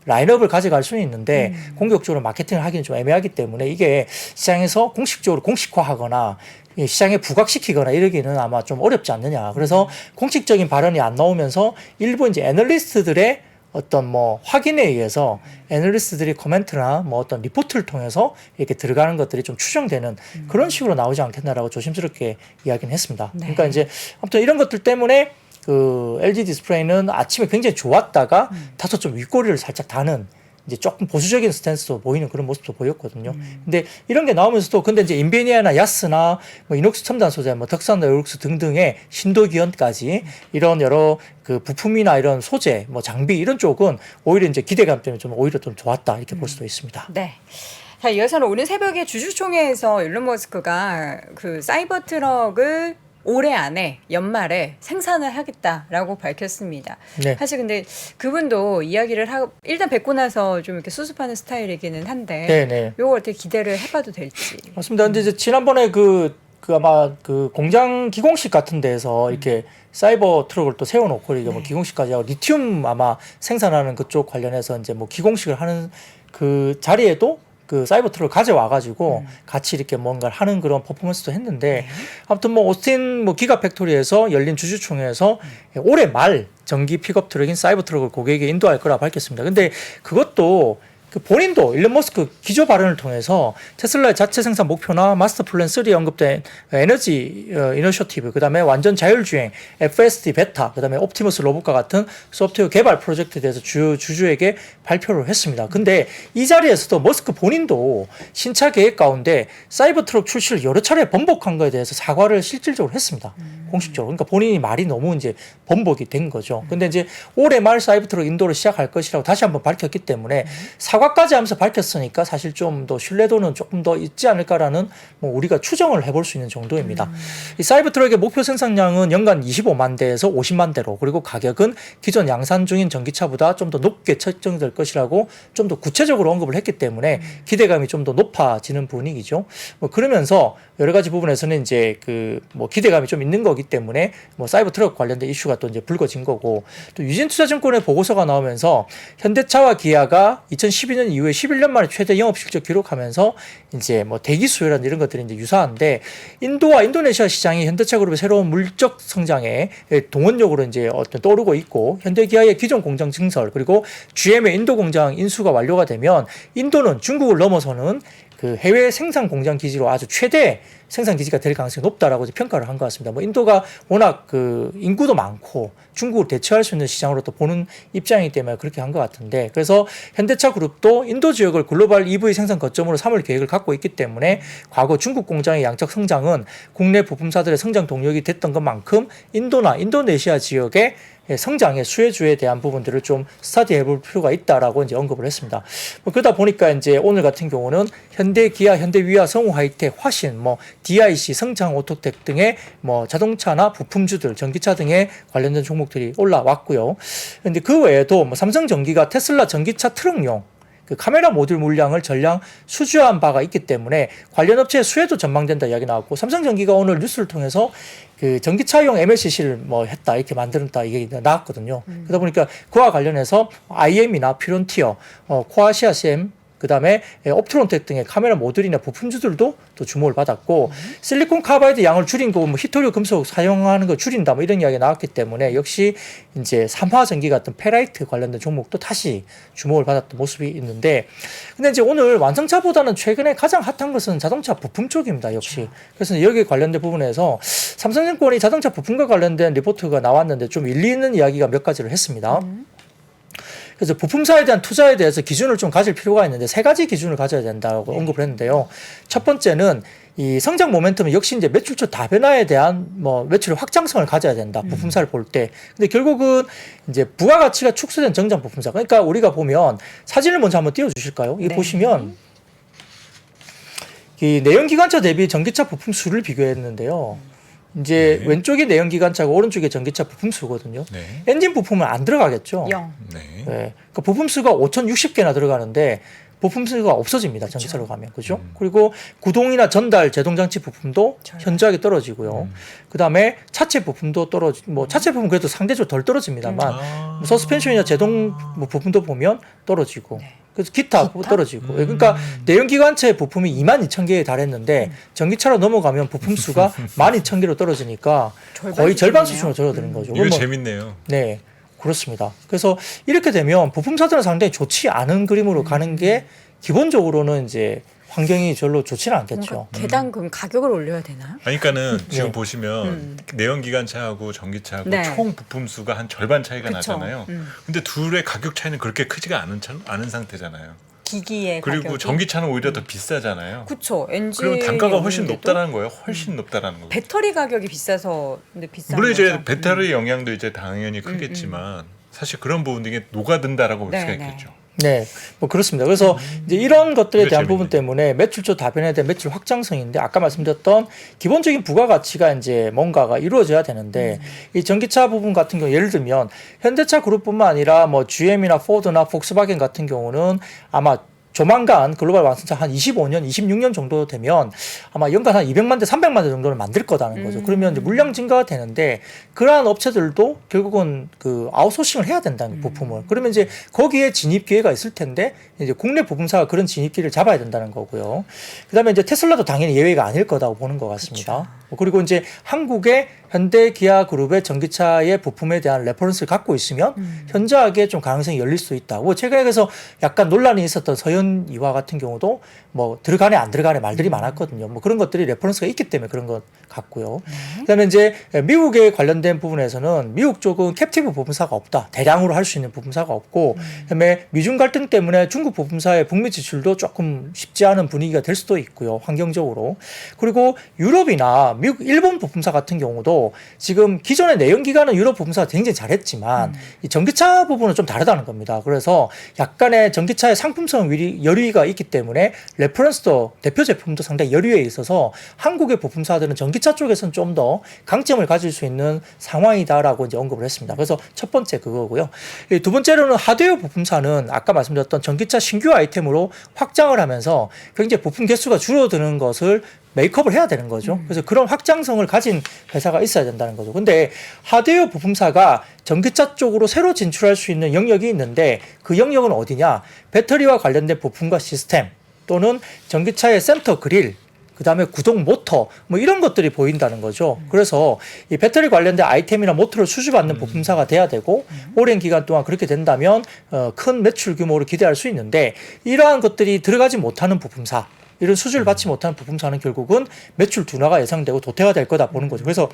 라인업을 가져갈 수는 있는데 공격적으로 마케팅을 하기는 좀 애매하기 때문에 이게 시장에서 공식적으로 공식화하거나 시장에 부각시키거나 이러기는 아마 좀 어렵지 않느냐. 그래서 공식적인 발언이 안 나오면서 일부 이제 애널리스트들의 어떤 뭐 확인에 의해서 애널리스트들이 코멘트나 뭐 어떤 리포트를 통해서 이렇게 들어가는 것들이 좀 추정되는 그런 식으로 나오지 않겠나라고 조심스럽게 이야기는 했습니다. 네. 그러니까 이제 아무튼 이런 것들 때문에 그 LG 디스플레이는 아침에 굉장히 좋았다가 다소 좀 윗꼬리를 살짝 다는 이제 조금 보수적인 스탠스도 보이는 그런 모습도 보였거든요. 근데 이런 게 나오면서도 근데 이제 인베니아나 야스나 뭐 이녹스 첨단 소재, 뭐 덕산 에어룩스 등등의 신도 기원까지 이런 여러 그 부품이나 이런 소재, 뭐 장비 이런 쪽은 오히려 이제 기대감 때문에 좀 오히려 좀 좋았다 이렇게 볼 수도 있습니다. 네. 자, 이어서는 오늘 새벽에 주주총회에서 일론 머스크가 그 사이버 트럭을 올해 안에 연말에 생산을 하겠다라고 밝혔습니다. 네. 사실 근데 그분도 이야기를 하고 일단 뵙고 나서 좀 이렇게 수습하는 스타일이기는 한데 네네. 요거 어떻게 기대를 해봐도 될지. 맞습니다. 근데 이제 지난번에 그 아마 그 공장 기공식 같은 데에서 이렇게 사이버 트럭을 또 세워놓고 이게 뭐 기공식까지 하고 리튬 아마 생산하는 그쪽 관련해서 이제 뭐 기공식을 하는 그 자리에도 그 사이버 트럭을 가져와가지고 같이 이렇게 뭔가를 하는 그런 퍼포먼스도 했는데 아무튼 뭐 오스틴 뭐 기가 팩토리에서 열린 주주총회에서 올해 말 전기 픽업 트럭인 사이버 트럭을 고객에게 인도할 거라 밝혔습니다. 근데 그것도 그 본인도 일론 머스크 기조 발언을 통해서 테슬라의 자체 생산 목표나 마스터 플랜 3에 언급된 에너지 이니셔티브, 그다음에 완전 자율주행, FSD 베타, 그다음에 옵티머스 로봇과 같은 소프트웨어 개발 프로젝트에 대해서 주주에게 발표를 했습니다. 근데 이 자리에서도 머스크 본인도 신차 계획 가운데 사이버 트럭 출시를 여러 차례 번복한 거에 대해서 사과를 실질적으로 했습니다. 공식적으로. 그러니까 본인이 말이 너무 이제 번복이 된 거죠. 근데 이제 올해 말 사이버 트럭 인도를 시작할 것이라고 다시 한번 밝혔기 때문에 사과까지 하면서 밝혔으니까 사실 좀 더 신뢰도는 조금 더 있지 않을까라는 뭐 우리가 추정을 해볼 수 있는 정도입니다. 이 사이버 트럭의 목표 생산량은 연간 25만 대에서 50만 대로, 그리고 가격은 기존 양산 중인 전기차보다 좀 더 높게 책정될 것이라고 좀 더 구체적으로 언급을 했기 때문에 기대감이 좀 더 높아지는 분위기죠. 뭐 그러면서 여러 가지 부분에서는 이제 그 뭐 기대감이 좀 있는 거기 때문에 뭐 사이버 트럭 관련된 이슈가 또 이제 불거진 거고, 또 유진투자증권의 보고서가 나오면서 현대차와 기아가 2012년 이후에 11년 만에 최대 영업 실적 기록하면서 이제 뭐 대기 수요라는 이런 것들이 이제 유사한데, 인도와 인도네시아 시장이 현대차 그룹의 새로운 물적 성장에 동원력으로 이제 어떤 떠오르고 있고, 현대기아의 기존 공장 증설, 그리고 GM의 인도 공장 인수가 완료가 되면 인도는 중국을 넘어서는 그 해외 생산 공장 기지로 아주 최대 생산 기지가 될 가능성이 높다라고 이제 평가를 한 것 같습니다. 뭐 인도가 워낙 그 인구도 많고 중국을 대체할 수 있는 시장으로 또 보는 입장이기 때문에 그렇게 한 것 같은데, 그래서 현대차 그룹도 인도 지역을 글로벌 EV 생산 거점으로 삼을 계획을 갖고 있기 때문에 과거 중국 공장의 양적 성장은 국내 부품사들의 성장 동력이 됐던 것만큼 인도나 인도네시아 지역의 성장의 수혜주에 대한 부분들을 좀 스터디해 볼 필요가 있다라고 이제 언급을 했습니다. 뭐 그러다 보니까 이제 오늘 같은 경우는 현대 기아, 현대 위아, 성우 하이텍, 화신, 뭐 DIC, 성창 오토텍 등의 뭐 자동차나 부품주들, 전기차 등에 관련된 종목들이 올라왔고요. 근데 그 외에도 뭐 삼성전기가 테슬라 전기차 트럭용 그 카메라 모듈 물량을 전량 수주한 바가 있기 때문에 관련 업체의 수혜도 전망된다 이야기 나왔고, 삼성전기가 오늘 뉴스를 통해서 그 전기차용 MLCC를 뭐 했다 이렇게 만들었다 이게 나왔거든요. 그러다 보니까 그와 관련해서 IM이나 퓨런티어, 코아시아 CM, 그다음에 옵트론텍 등의 카메라 모듈이나 부품주들도 또 주목을 받았고, 실리콘 카바이드 양을 줄인 거, 뭐 히토리오 금속 사용하는 거 줄인다, 뭐 이런 이야기가 나왔기 때문에 역시 이제 삼화전기 같은 페라이트 관련된 종목도 다시 주목을 받았던 모습이 있는데, 근데 이제 오늘 완성차보다는 최근에 가장 핫한 것은 자동차 부품 쪽입니다, 역시. 그래서 여기에 관련된 부분에서 삼성증권이 자동차 부품과 관련된 리포트가 나왔는데 좀 일리 있는 이야기가 몇 가지를 했습니다. 그래서 부품사에 대한 투자에 대해서 기준을 좀 가질 필요가 있는데 세 가지 기준을 가져야 된다고 언급을 했는데요. 첫 번째는 이 성장 모멘텀은 역시 이제 매출처 다변화에 대한 뭐 매출의 확장성을 가져야 된다. 부품사를 볼 때. 근데 결국은 이제 부가가치가 축소된 정장 부품사. 그러니까 우리가 보면 사진을 먼저 한번 띄워 주실까요? 이게 보시면 이 내연기관차 대비 전기차 부품 수를 비교했는데요. 이제 왼쪽이 내연기관차고 오른쪽이 전기차 부품수거든요. 네. 엔진 부품은 안 들어가겠죠. 0. 네. 네. 그 부품수가 5,060개나 들어가는데 부품수가 없어지니다. 전기차로 가면. 그죠? 그리고 구동이나 전달, 제동장치 부품도 현저하게 떨어지고요. 그 다음에 차체 부품도 뭐 차체 부품 그래도 상대적으로 덜 떨어집니다만, 서스펜션이나 제동 부품도 보면 떨어지고. 그래서 기타 떨어지고. 그러니까 내연기관차 부품이 22,000개에 달했는데 전기차로 넘어가면 부품수가 12,000개로 떨어지니까 거의 절반 수준으로 줄어드는 거죠. 이거 재밌네요. 네. 그렇습니다. 그래서 이렇게 되면 부품사들은 상당히 좋지 않은 그림으로 가는 게 기본적으로는 이제 환경이 별로 좋지는 않겠죠. 뭔가 개당 그럼 가격을 올려야 되나요? 아니, 그러니까는 지금 네. 보시면 내연기관차하고 전기차하고 네. 총 부품 수가 한 절반 차이가 그쵸. 나잖아요. 근데 둘의 가격 차이는 그렇게 크지가 않은 상태잖아요. 기기의 그리고 가격이? 전기차는 오히려 더 비싸잖아요. 그쵸. 엔진 그러면 단가가 훨씬 없는데도 높다라는 거예요. 훨씬 높다라는 거예요. 배터리 가격이 비싸서 근데 비싼 물론 거죠. 이제 배터리 영향도 이제 당연히 크겠지만 사실 그런 부분들이 녹아든다라고 볼 수가 네, 있겠죠. 네, 뭐 그렇습니다. 그래서 이제 이런 것들에 그게 대한 재밌네. 부분 때문에 매출처 다변에 대한 매출 확장성인데 아까 말씀드렸던 기본적인 부가가치가 이제 뭔가가 이루어져야 되는데 이 전기차 부분 같은 경우 예를 들면 현대차 그룹뿐만 아니라 뭐 GM이나 포드나 폭스바겐 같은 경우는 아마 조만간 글로벌 완성차 한 25년, 26년 정도 되면 아마 연간 한 200만 대, 300만 대 정도는 만들 거다는 거죠. 그러면 이제 물량 증가가 되는데 그러한 업체들도 결국은 그 아웃소싱을 해야 된다는 부품을. 그러면 이제 거기에 진입 기회가 있을 텐데 이제 국내 부품사가 그런 진입 기회를 잡아야 된다는 거고요. 그다음에 이제 테슬라도 당연히 예외가 아닐 거다고 보는 것 같습니다. 그리고 이제 한국의 현대 기아 그룹의 전기차의 부품에 대한 레퍼런스를 갖고 있으면 현저하게 좀 가능성이 열릴 수 있다고. 최근에 그래서 약간 논란이 있었던 서현이와 같은 경우도 뭐 들어가네 안 들어가네 말들이 많았거든요. 뭐 그런 것들이 레퍼런스가 있기 때문에 그런 것 같고요. 그다음에 이제 미국에 관련된 부분에서는 미국 쪽은 캡티브 부품사가 없다. 대량으로 할 수 있는 부품사가 없고 그다음에 미중 갈등 때문에 중국 부품사의 북미 지출도 조금 쉽지 않은 분위기가 될 수도 있고요. 환경적으로. 그리고 유럽이나 미국, 일본 부품사 같은 경우도 지금 기존의 내연기관은 유럽 부품사가 굉장히 잘했지만 이 전기차 부분은 좀 다르다는 겁니다. 그래서 약간의 전기차의 상품성 여유가 있기 때문에 레퍼런스도 대표 제품도 상당히 여유에 있어서 한국의 부품사들은 전기차 쪽에서는 좀 더 강점을 가질 수 있는 상황이다라고 이제 언급을 했습니다. 그래서 첫 번째 그거고요. 두 번째로는 하드웨어 부품사는 아까 말씀드렸던 전기차 신규 아이템으로 확장을 하면서 굉장히 부품 개수가 줄어드는 것을 메이크업을 해야 되는 거죠. 그래서 그런 확장성을 가진 회사가 있어야 된다는 거죠. 근데 하드웨어 부품사가 전기차 쪽으로 새로 진출할 수 있는 영역이 있는데 그 영역은 어디냐? 배터리와 관련된 부품과 시스템 또는 전기차의 센터 그릴 그 다음에 구동 모터 뭐 이런 것들이 보인다는 거죠. 그래서 이 배터리 관련된 아이템이나 모터를 수주받는 부품사가 돼야 되고 오랜 기간 동안 그렇게 된다면 큰 매출 규모를 기대할 수 있는데 이러한 것들이 들어가지 못하는 부품사 이런 수주를 받지 못하는 부품사는 결국은 매출 둔화가 예상되고 도태가 될 거다 보는 거죠. 그래서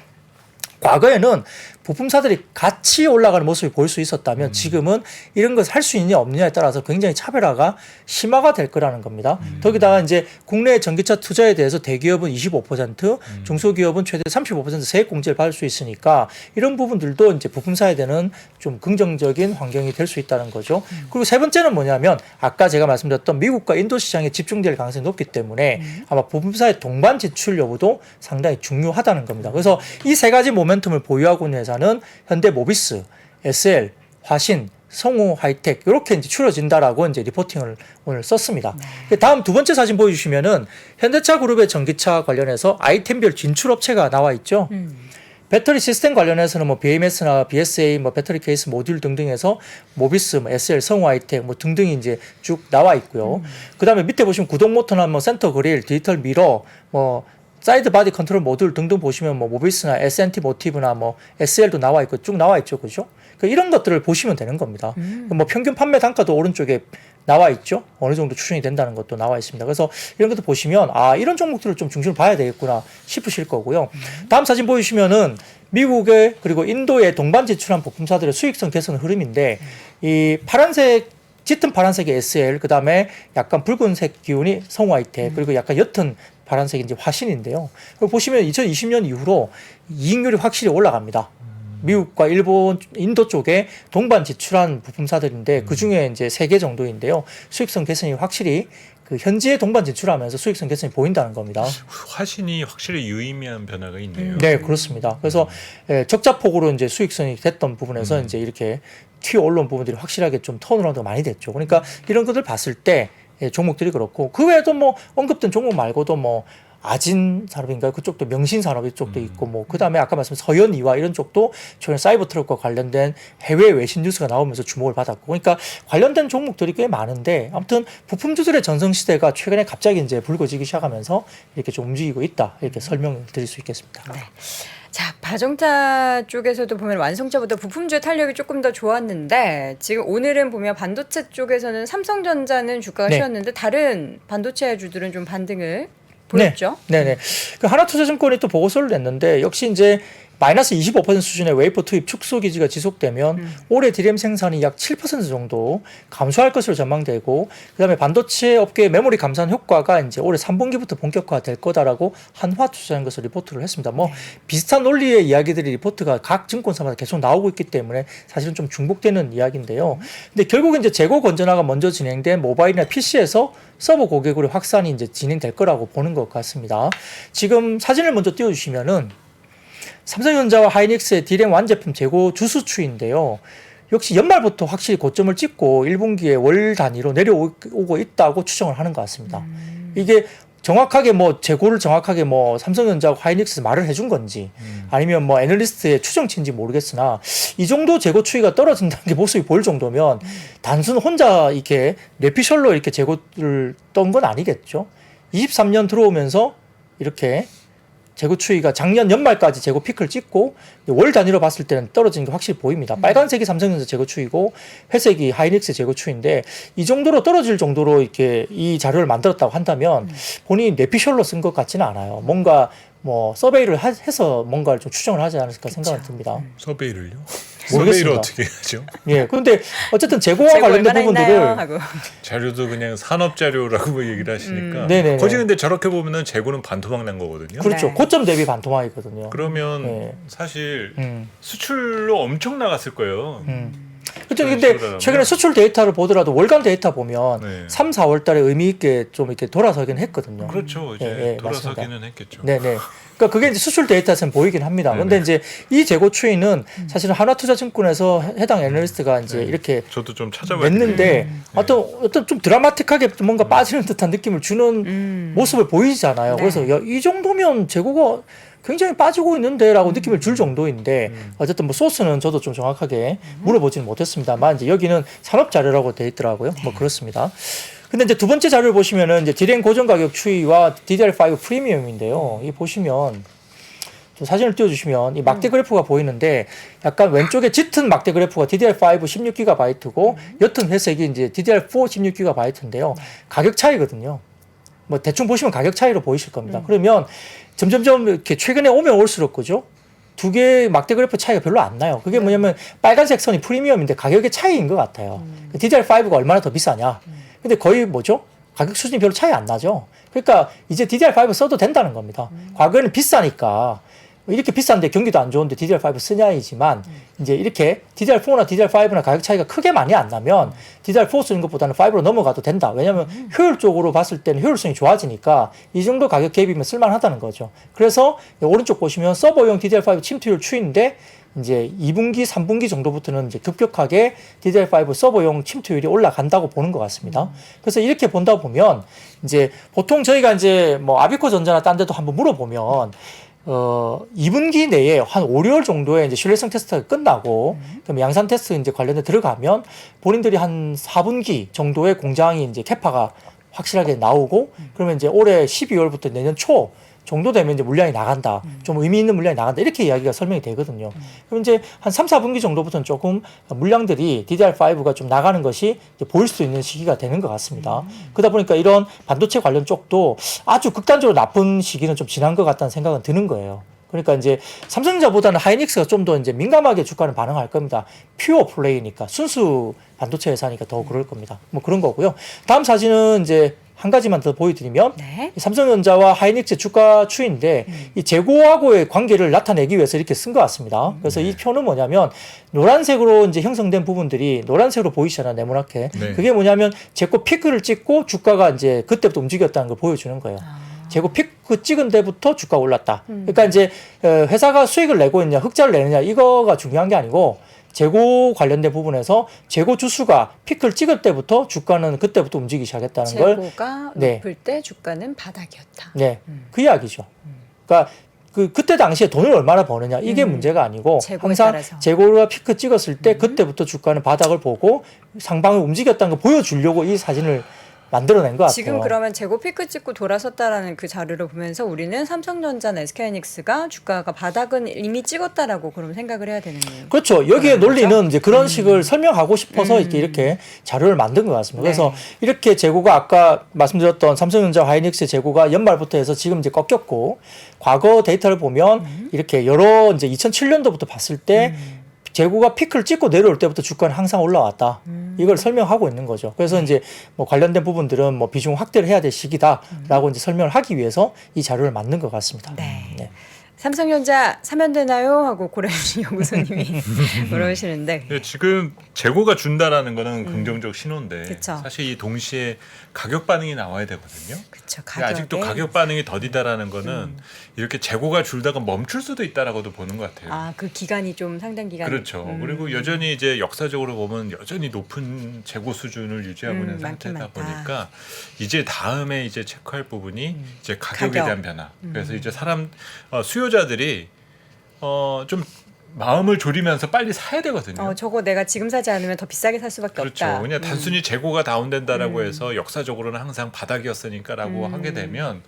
과거에는 부품사들이 같이 올라가는 모습을 보일 수 있었다면 지금은 이런 것을 할 수 있느냐 없느냐에 따라서 굉장히 차별화가 심화가 될 거라는 겁니다. 거기다가 이제 국내 전기차 투자에 대해서 대기업은 25%, 중소기업은 최대 35% 세액 공제를 받을 수 있으니까 이런 부분들도 이제 부품사에 대한 좀 긍정적인 환경이 될 수 있다는 거죠. 그리고 세 번째는 뭐냐면 아까 제가 말씀드렸던 미국과 인도 시장에 집중될 가능성이 높기 때문에 아마 부품사의 동반 지출 여부도 상당히 중요하다는 겁니다. 그래서 이 세 가지 모멘텀을 보유하고 있는 회사는 현대모비스, SL, 화신, 성우 하이텍 이렇게 이제 추려진다라고 이제 리포팅을 오늘 썼습니다. 다음 두 번째 사진 보여주시면은 현대차 그룹의 전기차 관련해서 아이템별 진출 업체가 나와 있죠. 배터리 시스템 관련해서는 뭐 BMS나 BSA, 뭐 배터리 케이스 모듈 등등에서 모비스, 뭐 SL, 성우 하이텍 뭐 등등이 이제 쭉 나와 있고요. 그다음에 밑에 보시면 구동 모터나 뭐 센터 그릴, 디지털 미러, 뭐 사이드 바디 컨트롤 모듈 등등 보시면 뭐 모비스나 S&T 모티브나 뭐 SL도 나와 있고 쭉 나와 있죠, 그죠? 이런 것들을 보시면 되는 겁니다. 뭐 평균 판매 단가도 오른쪽에 나와 있죠. 어느 정도 추정이 된다는 것도 나와 있습니다. 그래서 이런 것도 보시면 아 이런 종목들을 좀 중심으로 봐야 되겠구나 싶으실 거고요. 다음 사진 보여주시면은 미국의 그리고 인도의 동반 지출한 부품사들의 수익성 개선 흐름인데 이 파란색 짙은 파란색의 SL 그다음에 약간 붉은색 기운이 성우 하이텍 그리고 약간 옅은 파란색이 이제 화신인데요. 보시면 2020년 이후로 이익률이 확실히 올라갑니다. 미국과 일본, 인도 쪽에 동반 지출한 부품사들인데 그 중에 이제 3개 정도인데요. 수익성 개선이 확실히 그 현지에 동반 지출하면서 수익성 개선이 보인다는 겁니다. 화신이 확실히 유의미한 변화가 있네요. 네, 그렇습니다. 그래서 적자폭으로 이제 수익성이 됐던 부분에서 이제 이렇게 튀어 올라온 부분들이 확실하게 좀 턴어라운드가 많이 됐죠. 그러니까 이런 것들 봤을 때 종목들이 그렇고 그 외에도 뭐 언급된 종목 말고도 뭐 아진 산업인가요? 그쪽도 명신 산업 이쪽도 있고 뭐 그다음에 아까 말씀 서현이와 이런 쪽도 최근에 사이버 트럭과 관련된 해외 외신 뉴스가 나오면서 주목을 받았고 그러니까 관련된 종목들이 꽤 많은데 아무튼 부품주들의 전성 시대가 최근에 갑자기 이제 불거지기 시작하면서 이렇게 좀 움직이고 있다 이렇게 설명을 드릴 수 있겠습니다. 네. 자, 자동차 쪽에서도 보면 완성차보다 부품주의 탄력이 조금 더 좋았는데 지금 오늘은 보면 반도체 쪽에서는 삼성전자는 주가가 네. 쉬었는데 다른 반도체주들은 좀 반등을 보였죠. 네네. 그 하나투자증권이 또 보고서를 냈는데 역시 이제 마이너스 25% 수준의 웨이퍼 투입 축소 기지가 지속되면 올해 디램 생산이 약 7% 정도 감소할 것으로 전망되고 그다음에 반도체 업계의 메모리 감산 효과가 이제 올해 3분기부터 본격화될 거다라고 한화투자한 것을 리포트를 했습니다. 뭐 비슷한 논리의 이야기들이 리포트가 각 증권사마다 계속 나오고 있기 때문에 사실은 좀 중복되는 이야기인데요. 근데 결국은 이제 재고 건전화가 먼저 진행된 모바일이나 PC에서 서버 고객으로 확산이 이제 진행될 거라고 보는 것 같습니다. 지금 사진을 먼저 띄워주시면은 삼성전자와 하이닉스의 디램 완제품 재고 주수추인데요. 역시 연말부터 확실히 고점을 찍고 1분기에 월 단위로 내려오고 있다고 추정을 하는 것 같습니다. 이게 정확하게 뭐 재고를 정확하게 뭐 삼성전자하고 하이닉스 말을 해준 건지 아니면 뭐 애널리스트의 추정치인지 모르겠으나 이 정도 재고 추이가 떨어진다는 게 모습이 보일 정도면 단순 혼자 이렇게 뇌피셜로 이렇게 재고를 떤 건 아니겠죠. 23년 들어오면서 이렇게 재고 추이가 작년 연말까지 재고 피크를 찍고 월 단위로 봤을 때는 떨어지는 게 확실히 보입니다. 빨간색이 삼성전자 재고 추이고 회색이 하이닉스 재고 추이인데 이 정도로 떨어질 정도로 이렇게 이 자료를 만들었다고 한다면 본인이 뇌피셜로 쓴 것 같지는 않아요. 뭔가 뭐 서베이를 해서 뭔가를 좀 추정을 하지 않았을까 생각이 듭니다. 서베이를요? 모르겠습니다. 서베이를 어떻게 하죠? 예, 그런데 어쨌든 재고와 재고 관련된 얼마나 있나요? 부분들을 하고. 자료도 그냥 산업 자료라고 얘기를 하시니까. 네네네. 거지 근데 저렇게 보면은 재고는 반토막 난 거거든요. 그렇죠. 네. 고점 대비 반토막이거든요. 그러면 네. 사실 음. 수출로 엄청 나갔을 거예요. 그렇죠. 근데 최근에 수출 데이터를 보더라도 월간 데이터 보면 네. 3, 4월 달에 의미 있게 좀 이렇게 돌아서긴 했거든요. 그렇죠. 이제 예, 예, 돌아서기는 했겠죠. 네네. 그러니까 그게 이제 수출 데이터에서는 보이긴 합니다. 네네. 그런데 이제 이 재고 추이는 사실은 하나투자증권에서 해당 애널리스트가 이제 이렇게 저도 좀 찾아봐야 냈는데 어떤 좀 드라마틱하게 좀 뭔가 빠지는 듯한 느낌을 주는 모습을 보이잖아요. 네. 그래서 야, 이 정도면 재고가 굉장히 빠지고 있는데라고 느낌을 줄 정도인데 어쨌든 뭐 소스는 저도 좀 정확하게 물어보지는 못했습니다만 이제 여기는 산업 자료라고 돼 있더라고요. 뭐 그렇습니다. 근데 이제 두 번째 자료를 보시면은 이제 디램 고정 가격 추이와 DDR5 프리미엄인데요. 이 보시면 좀 사진을 띄워주시면 이 막대 그래프가 보이는데 약간 왼쪽에 짙은 막대 그래프가 DDR5 16GB고 옅은 회색이 이제 DDR4 16GB인데요. 가격 차이거든요. 뭐 대충 보시면 가격 차이로 보이실 겁니다. 그러면 점점점 이렇게 최근에 오면 올수록 그죠? 두 개의 막대 그래프 차이가 별로 안 나요. 그게 뭐냐면 빨간색 선이 프리미엄인데 가격의 차이인 것 같아요. DDR5가 얼마나 더 비싸냐? 근데 거의 뭐죠? 가격 수준이 별로 차이 안 나죠. 그러니까 이제 DDR5 써도 된다는 겁니다. 과거에는 비싸니까 이렇게 비싼데 경기도 안 좋은데 DDR5 쓰냐이지만 이제 이렇게 DDR4나 DDR5나 가격 차이가 크게 많이 안 나면 DDR4 쓰는 것보다는 5로 넘어가도 된다. 왜냐하면 효율적으로 봤을 때는 효율성이 좋아지니까 이 정도 가격 갭이면 쓸만하다는 거죠. 그래서 오른쪽 보시면 서버용 DDR5 침투율 추인데 이제 2분기, 3분기 정도부터는 이제 급격하게 DDR5 서버용 침투율이 올라간다고 보는 것 같습니다. 그래서 이렇게 본다 보면 이제 보통 저희가 이제 뭐 아비코 전자나 딴 데도 한번 물어보면 2분기 내에 한 5, 6월 정도에 이제 신뢰성 테스트가 끝나고 그다음에 양산 테스트 이제 관련돼 들어가면 본인들이 한 4분기 정도의 공장이 이제 캐파가 확실하게 나오고 그러면 이제 올해 12월부터 내년 초 정도 되면 이제 물량이 나간다. 좀 의미 있는 물량이 나간다. 이렇게 이야기가 설명이 되거든요. 그럼 이제 한 3, 4분기 정도부터는 조금 물량들이 DDR5가 좀 나가는 것이 이제 보일 수 있는 시기가 되는 것 같습니다. 그러다 보니까 이런 반도체 관련 쪽도 아주 극단적으로 나쁜 시기는 좀 지난 것 같다는 생각은 드는 거예요. 그러니까 이제 삼성전자보다는 하이닉스가 좀 더 이제 민감하게 주가는 반응할 겁니다. 퓨어 플레이니까 순수 반도체 회사니까 더 그럴 겁니다. 뭐 그런 거고요. 다음 사진은 이제 한 가지만 더 보여드리면 네. 삼성전자와 하이닉스 주가 추인데 이 재고하고의 관계를 나타내기 위해서 이렇게 쓴 것 같습니다. 그래서 이 표는 뭐냐면 노란색으로 이제 형성된 부분들이 노란색으로 보이시잖아요, 네모나게. 네. 그게 뭐냐면 재고 피크를 찍고 주가가 이제 그때부터 움직였다는 걸 보여주는 거예요. 재고 피크 찍은 데부터 주가가 올랐다. 그러니까 이제 회사가 수익을 내고 있냐, 흑자를 내느냐 이거가 중요한 게 아니고 재고 관련된 부분에서 재고 주수가 피크를 찍을 때부터 주가는 그때부터 움직이기 시작했다는 걸 재고가 네. 높을 때 주가는 바닥이었다. 네, 그 이야기죠. 그러니까 그때 당시에 돈을 얼마나 버느냐 이게 문제가 아니고 재고에 항상 따라서. 재고가 피크 찍었을 때 그때부터 주가는 바닥을 보고 상방을 움직였다는 걸 보여주려고 이 사진을 만들어낸 것 같아요. 지금 그러면 재고 피크 찍고 돌아섰다라는 그 자료를 보면서 우리는 삼성전자나 SK하이닉스가 주가가 바닥은 이미 찍었다라고 그럼 생각을 해야 되는 거예요. 그렇죠. 여기에 그런 논리는 거죠? 이제 그런 식을 설명하고 싶어서 이렇게 자료를 만든 것 같습니다. 그래서 이렇게 재고가 아까 말씀드렸던 삼성전자, 하이닉스 재고가 연말부터 해서 지금 이제 꺾였고 과거 데이터를 보면 이렇게 여러 이제 2007년도부터 봤을 때 재고가 피크를 찍고 내려올 때부터 주가는 항상 올라왔다. 이걸 설명하고 있는 거죠. 그래서 이제 뭐 관련된 부분들은 뭐 비중 확대를 해야 될 시기다라고 이제 설명을 하기 위해서 이 자료를 만든 것 같습니다. 네. 삼성전자 사면 되나요? 하고 고려주신 연구소님이 물어보시는데 네, 지금 재고가 준다라는 거는 긍정적 신호인데 그쵸. 사실 이 동시에 가격 반응이 나와야 되거든요. 그렇죠. 근데 아직도 가격 반응이 더디다라는 거는 이렇게 재고가 줄다가 멈출 수도 있다라고도 보는 것 같아요. 그 기간이 좀 상당 기간. 그렇죠. 그리고 여전히 이제 역사적으로 보면 여전히 높은 재고 수준을 유지하고 있는 많긴 상태다 많다. 보니까 이제 다음에 이제 체크할 부분이 이제 가격에 가격. 대한 변화. 그래서 이제 수요자들이 좀 마음을 졸이면서 빨리 사야 되거든요. 저거 내가 지금 사지 않으면 더 비싸게 살 수밖에 그렇죠. 없다. 그냥 단순히 재고가 다운된다라고 해서 역사적으로는 항상 바닥이었으니까라고 하게 되면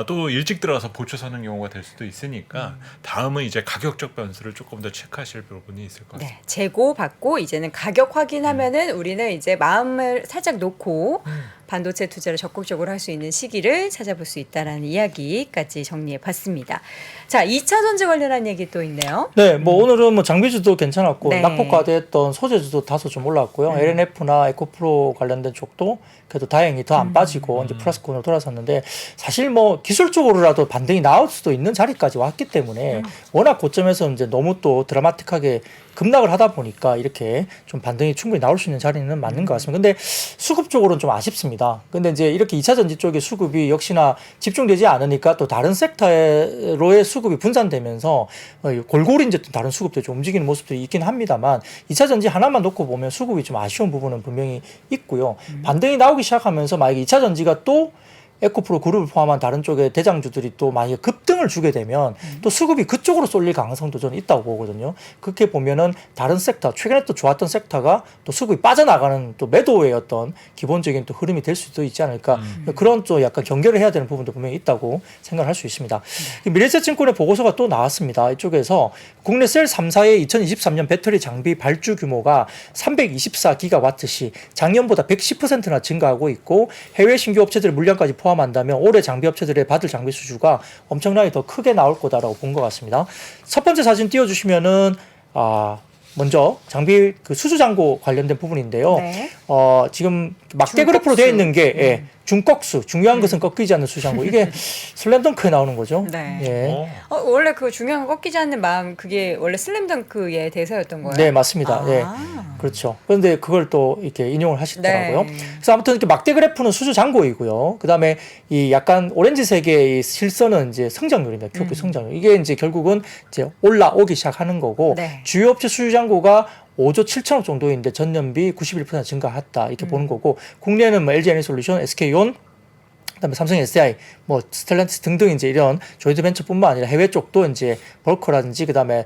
또 일찍 들어가서 보초 사는 경우가 될 수도 있으니까 다음은 이제 가격적 변수를 조금 더 체크하실 부분이 있을 것 같습니다. 네, 재고 받고 이제는 가격 확인하면은 우리는 이제 마음을 살짝 놓고 반도체 투자를 적극적으로 할 수 있는 시기를 찾아볼 수 있다라는 이야기까지 정리해 봤습니다. 자, 2차 전지 관련한 얘기 또 있네요. 네, 뭐 오늘은 뭐 장비주도 괜찮았고 네. 낙폭과대했던 소재주도 다소 좀 올랐고요. LNF나 에코프로 관련된 쪽도 그래도 다행히 더 안 빠지고 이제 플러스권으로 돌아섰는데 사실 뭐 기술적으로라도 반등이 나올 수도 있는 자리까지 왔기 때문에 워낙 고점에서 이제 너무 또 드라마틱하게 급락을 하다 보니까 이렇게 좀 반등이 충분히 나올 수 있는 자리는 맞는 것 같습니다. 근데 수급 쪽으로는 좀 아쉽습니다. 근데 이제 이렇게 2차 전지 쪽의 수급이 역시나 집중되지 않으니까 또 다른 섹터로의 수급이 분산되면서 골고루 이제 또 다른 수급들이 좀 움직이는 모습들이 있긴 합니다만 2차 전지 하나만 놓고 보면 수급이 좀 아쉬운 부분은 분명히 있고요. 반등이 나오기 시작하면서 만약에 2차 전지가 또 에코프로 그룹을 포함한 다른 쪽의 대장주들이 또 만약에 급등을 주게 되면 또 수급이 그쪽으로 쏠릴 가능성도 저는 있다고 보거든요. 그렇게 보면은 다른 섹터, 최근에 또 좋았던 섹터가 또 수급이 빠져나가는 또 매도의 어떤 기본적인 또 흐름이 될 수도 있지 않을까. 그런 또 약간 경계를 해야 되는 부분도 분명히 있다고 생각을 할 수 있습니다. 미래에셋증권의 보고서가 또 나왔습니다. 이쪽에서 국내 셀 3사의 2023년 배터리 장비 발주 규모가 324기가와트시 작년보다 110%나 증가하고 있고 해외 신규 업체들의 물량까지 포함한다면 올해 장비 업체들의 받을 장비 수주가 엄청나게 더 크게 나올 거다라고 본 것 같습니다. 첫 번째 사진 띄워주시면은 먼저 장비 그 수주 잔고 관련된 부분인데요. 네. 지금 막대 그래프로 되어 있는 게 중꺾수, 중요한 것은 꺾이지 않는 수장고. 이게 슬램덩크에 나오는 거죠. 네. 예. 원래 그 중요한 거 꺾이지 않는 마음 그게 원래 슬램덩크의 대사였던 거예요? 네, 맞습니다. 예. 그렇죠. 그런데 그걸 또 이렇게 인용을 하시더라고요. 네. 그래서 아무튼 이렇게 막대 그래프는 수주 잔고이고요. 그다음에 이 약간 오렌지색의 이 실선은 이제 성장률입니다. QOQ 성장률. 이게 이제 결국은 이제 올라오기 시작하는 거고 네. 주요 업체 수주 잔고가 5조 7천억 정도인데 전년비 91% 증가했다 이렇게 보는 거고 국내에는 뭐 LG에너지솔루션, SK온, 그다음에 삼성 SDI, 뭐 스텔란티스 등등 이제 이런 조인트 벤처뿐만 아니라 해외 쪽도 이제 벌커라든지 그다음에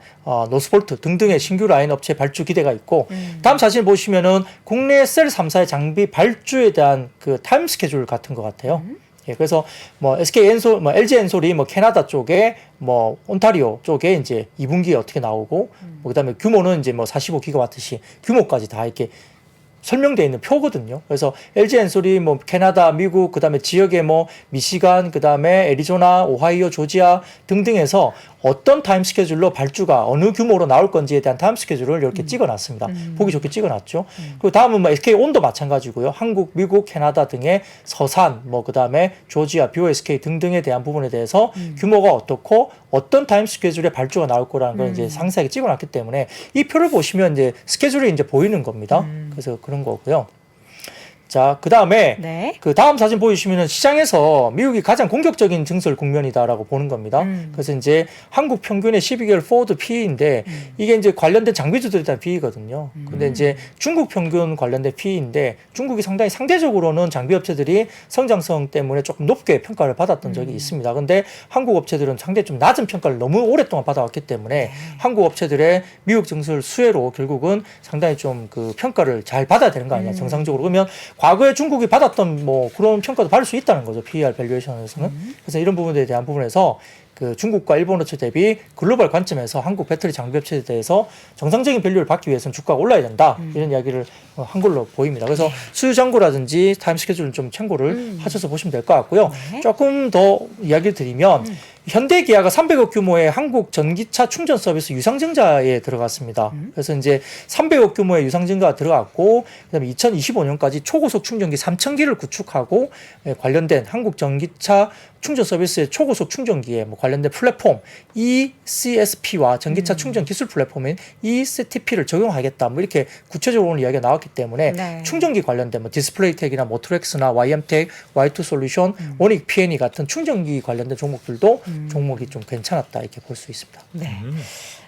노스볼트 등등의 신규 라인 업체 발주 기대가 있고 다음 사진 보시면은 국내 셀 3사의 장비 발주에 대한 그 타임 스케줄 같은 것 같아요. 예, 그래서 뭐 SK 엔솔, 뭐 LG 엔솔이 뭐 캐나다 쪽에 뭐 온타리오 쪽에 이제 2분기에 어떻게 나오고 뭐 그다음에 규모는 이제 뭐 45기가와트시 규모까지 다 이렇게 설명되어 있는 표거든요. 그래서 LG 엔솔이 뭐 캐나다, 미국, 그다음에 지역에 뭐 미시간, 그다음에 애리조나, 오하이오, 조지아 등등에서 어떤 타임 스케줄로 발주가 어느 규모로 나올 건지에 대한 타임 스케줄을 이렇게 찍어놨습니다. 보기 좋게 찍어놨죠. 그리고 다음은 뭐 SK온도 마찬가지고요. 한국, 미국, 캐나다 등의 서산, 뭐 그다음에 조지아, BOSK 등등에 대한 부분에 대해서 규모가 어떻고 어떤 타임 스케줄에 발주가 나올 거라는 걸 이제 상세하게 찍어놨기 때문에 이 표를 보시면 이제 스케줄이 이제 보이는 겁니다. 그래서 그런 거고요. 자, 그 다음에 네. 그 다음 사진 보여주시면은 시장에서 미국이 가장 공격적인 증설 국면이다라고 보는 겁니다. 그래서 이제 한국 평균의 12개월 포워드 PE인데 이게 이제 관련된 장비주들에 대한 PE거든요. 근데 이제 중국 평균 관련된 PE인데 중국이 상당히 상대적으로는 장비 업체들이 성장성 때문에 조금 높게 평가를 받았던 적이 있습니다. 근데 한국 업체들은 상당히 좀 낮은 평가를 너무 오랫동안 받아왔기 때문에 한국 업체들의 미국 증설 수혜로 결국은 상당히 좀 그 평가를 잘 받아야 되는 거 아니냐, 정상적으로. 그러면 과거에 중국이 받았던 뭐 그런 평가도 받을 수 있다는 거죠. PER 밸류에이션에서는. 그래서 이런 부분에 대한 부분에서 그 중국과 일본 업체 대비 글로벌 관점에서 한국 배터리 장비 업체에 대해서 정상적인 밸류를 받기 위해서는 주가가 올라야 된다. 이런 이야기를 한 걸로 보입니다. 그래서 수요 잔고라든지 타임 스케줄은 좀 참고를 하셔서 보시면 될 것 같고요. 네. 조금 더 이야기를 드리면 현대기아가 300억 규모의 한국 전기차 충전 서비스 유상증자에 들어갔습니다. 그래서 이제 300억 규모의 유상증자가 들어갔고, 그다음에 2025년까지 초고속 충전기 3,000기를 구축하고 관련된 한국 전기차 충전 서비스의 초고속 충전기에 뭐 관련된 플랫폼 ECSP와 전기차 충전 기술 플랫폼인 ECTP를 적용하겠다. 뭐 이렇게 구체적으로 오늘 이야기가 나왔기 때문에 네. 충전기 관련된 뭐 디스플레이텍이나 모트렉스나 YM텍, Y2 솔루션, 원익 P&E 같은 충전기 관련된 종목들도 종목이 좀 괜찮았다 이렇게 볼 수 있습니다. 네.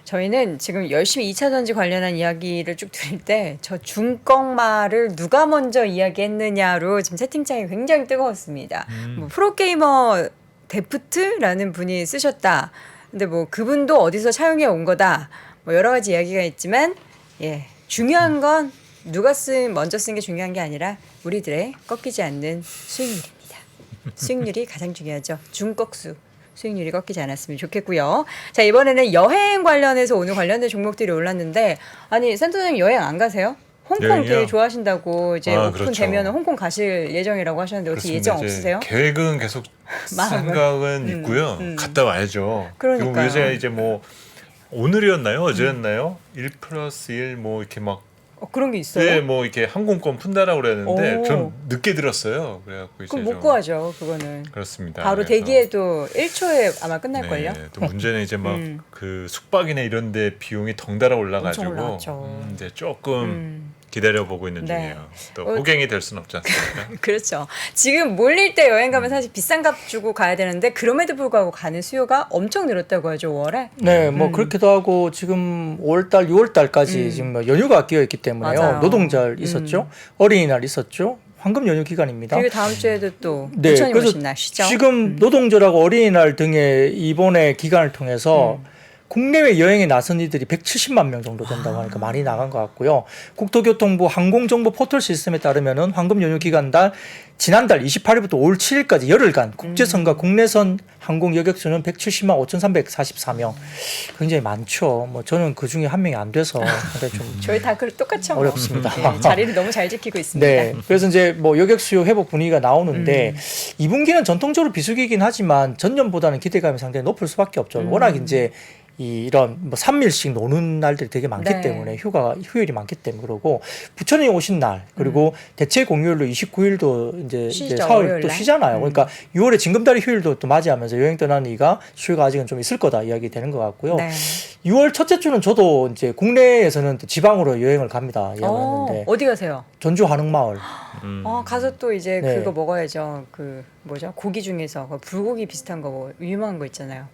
저희는 지금 열심히 2차 전지 관련한 이야기를 쭉 드릴 때 저 중꺾마를 누가 먼저 이야기했느냐로 지금 채팅창이 굉장히 뜨거웠습니다. 뭐 프로게이머 데프트라는 분이 쓰셨다. 근데 뭐 그분도 어디서 차용해 온 거다. 뭐 여러 가지 이야기가 있지만 예, 중요한 건 누가 먼저 쓴 게 중요한 게 아니라 우리들의 꺾이지 않는 수익률입니다. 수익률이 가장 중요하죠. 중꺾수. 수익률이 꺾이지 않았으면 좋겠고요. 자, 이번에는 여행 관련해서 오늘 관련된 종목들이 올랐는데 아니 센터장님 여행 안 가세요? 홍콩 여행이요? 되게 좋아하신다고 이제 오픈 그렇죠. 되면 홍콩 가실 예정이라고 하셨는데 어떻게 그렇습니다. 예정 이제 없으세요? 계획은 계속 마음은? 생각은 있고요. 갔다 와야죠. 그러니까요. 그리고 요새 이제 뭐 오늘이었나요? 어제였나요? 1+1 뭐 이렇게 막 그런 게 있어요? 네, 뭐 이렇게 항공권 푼다라고 그랬는데 오. 전 늦게 들었어요. 그래갖고 이제 그럼 못 좀 구하죠, 그거는. 그렇습니다. 바로 그래서 대기해도 1초에 아마 끝날걸요? 네, 또 문제는 이제 막 그 숙박이나 이런데 비용이 덩달아 올라가지고 엄청 올라갔죠. 이제 조금 기다려보고 있는 네. 중이에요. 또 호갱이 될 수는 없지 않습니까? 그렇죠. 지금 몰릴 때 여행 가면 사실 비싼 값 주고 가야 되는데 그럼에도 불구하고 가는 수요가 엄청 늘었다고 하죠, 5월에. 네, 뭐 그렇기도 하고 지금 5월달, 6월달까지 지금 뭐 연휴가 끼어 있기 때문에요. 맞아요. 노동절 있었죠, 어린이날 있었죠, 황금 연휴 기간입니다. 그리고 다음 주에도 또 네, 부처님 그래서 오신 날 쉬죠. 지금 노동절하고 어린이날 등의 이번의 기간을 통해서 국내외 여행에 나선 이들이 170만 명 정도 된다고 하니까 많이 나간 것 같고요. 국토교통부 항공정보 포털 시스템에 따르면은 황금 연휴 기간달 지난달 28일부터 5월 7일까지 열흘간 국제선과 국내선 항공 여객수는 170만 5,344명. 굉장히 많죠. 뭐 저는 그 중에 한 명이 안 돼서 굉장히 좀 저희 다 똑같죠. 뭐. 어렵습니다. 네, 자리를 너무 잘 지키고 있습니다. 네. 그래서 이제 뭐 여객 수요 회복 분위기가 나오는데 2분기는 전통적으로 비수기이긴 하지만 전년보다는 기대감이 상당히 높을 수밖에 없죠. 워낙 이제 이런 뭐 3일씩 노는 날들이 되게 많기 네. 때문에 휴일이 많기 때문에 그러고 부처님 오신 날 그리고 대체 공휴일로 29일도 이제 쉬죠, 사흘 또 월요일날. 쉬잖아요. 그러니까 6월에 징금다리 휴일도 또 맞이하면서 여행 떠나는 이가 수요가 아직은 좀 있을 거다 이야기 되는 것 같고요. 네. 6월 첫째 주는 저도 이제 국내에서는 또 지방으로 여행을 갑니다. 예약했는데 어디 가세요? 전주 한옥마을. 가서 또 이제 네. 그거 먹어야죠. 그 뭐죠? 고기 중에서 그 불고기 비슷한 거 뭐 유명한 거 있잖아요.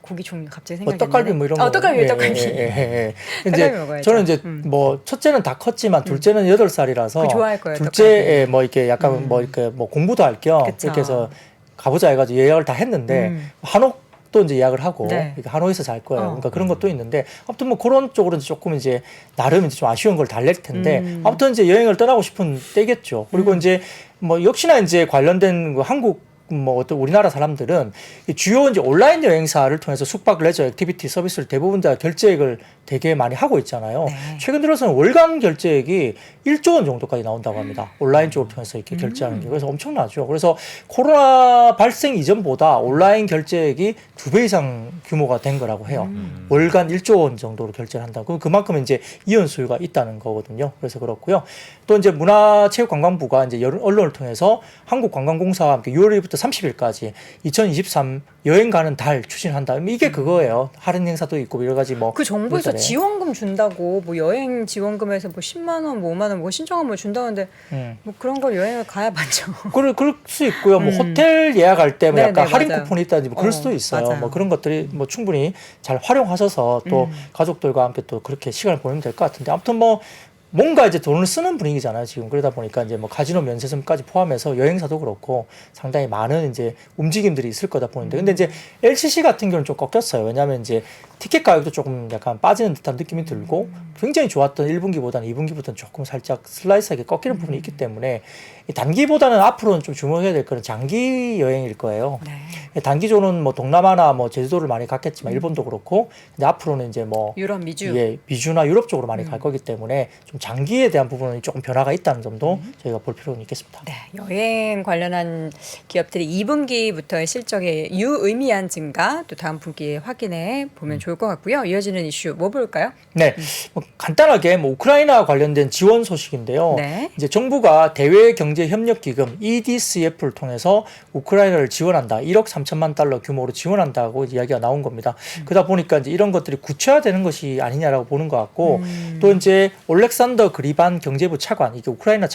고기 종류 갑자기 생각이 안 나네. 떡갈비 뭐 이런 거. 떡갈비, 떡갈비. 이제 떡갈비 먹어야죠. 저는 이제 뭐 첫째는 다 컸지만 둘째는 8살이라서 그거 좋아할 거예요, 둘째에 뭐 이렇게 약간 뭐 이렇게 뭐 공부도 할 겸 그쵸. 이렇게 해서 가보자 해가지고 예약을 다 했는데 한옥도 이제 예약을 하고 네. 이렇게 하노이에서 잘 거예요. 그러니까 그런 것도 있는데 아무튼 뭐 그런 쪽으로는 조금 이제 나름 이제 좀 아쉬운 걸 달랠 텐데 아무튼 이제 여행을 떠나고 싶은 때겠죠. 그리고 이제 뭐 역시나 이제 관련된 그 한국 뭐 어떤 우리나라 사람들은 이 주요 이제 온라인 여행사를 통해서 숙박 레저 액티비티 서비스를 대부분 다 결제액을 되게 많이 하고 있잖아요. 네. 최근 들어서는 월간 결제액이 1조 원 정도까지 나온다고 합니다. 온라인 쪽을 통해서 이렇게 결제하는 게. 그래서 엄청나죠. 그래서 코로나 발생 이전보다 온라인 결제액이 2배 이상 규모가 된 거라고 해요. 월간 1조 원 정도로 결제를 한다고. 그만큼 이제 이연 수요가 있다는 거거든요. 그래서 그렇고요. 또 이제 문화체육관광부가 이제 언론을 통해서 한국관광공사와 함께 6월 1일부터 30일까지 2023 여행 가는 달 추진한다. 이게 그거예요. 할인 행사도 있고 여러 가지 뭐 그 정부에서 물달에. 지원금 준다고 뭐 여행 지원금에서 뭐 10만 원, 뭐 5만 원 뭐 신청하면 준다는데 뭐 그런 걸 여행을 가야 맞죠. 그럴 수 있고요. 뭐 호텔 예약할 때 뭐 네, 약간 네, 할인 맞아요. 쿠폰이 있다든지 뭐 그럴 수도 있어요. 맞아요. 뭐 그런 것들이 뭐 충분히 잘 활용하셔서 또 가족들과 함께 또 그렇게 시간을 보내면 될 것 같은데 아무튼 뭐 뭔가 이제 돈을 쓰는 분위기잖아요. 지금 그러다 보니까 이제 뭐 카지노 면세점까지 포함해서 여행사도 그렇고 상당히 많은 이제 움직임들이 있을 거다 보는데 근데 이제 LCC 같은 경우는 좀 꺾였어요. 왜냐하면 이제 티켓 가격도 조금 약간 빠지는 듯한 느낌이 들고 굉장히 좋았던 1분기보다는 2분기보다는 조금 살짝 슬라이스하게 꺾이는 부분이 있기 때문에 이 단기보다는 앞으로는 좀 주목해야 될 거는 장기 여행일 거예요. 네. 단기조는 뭐 동남아나 뭐 제주도를 많이 갔겠지만 일본도 그렇고 근데 앞으로는 이제 뭐 유럽, 미주. 예, 미주나 유럽 쪽으로 많이 갈 거기 때문에 좀 장기에 대한 부분은 조금 변화가 있다는 점도 저희가 볼 필요는 있겠습니다. 네, 여행 관련한 기업들이 2분기부터의 실적의 유의미한 증가 또 다음 분기에 확인해 보면 좋을 것 같고요. 이어지는 이슈 뭐 볼까요? 네, 뭐 간단하게 뭐 우크라이나 관련된 지원 소식인데요. 네. 이제 정부가 대외경제협력기금 EDCF를 통해서 우크라이나를 지원한다. 1억 3천만 달러 규모로 지원한다고 이야기가 나온 겁니다. 그러다 보니까 이제 이런 것들이 구체화되는 것이 아니냐라고 보는 것 같고 또 이제 올렉산더 그리반 경제부 차관 이게 우크라이나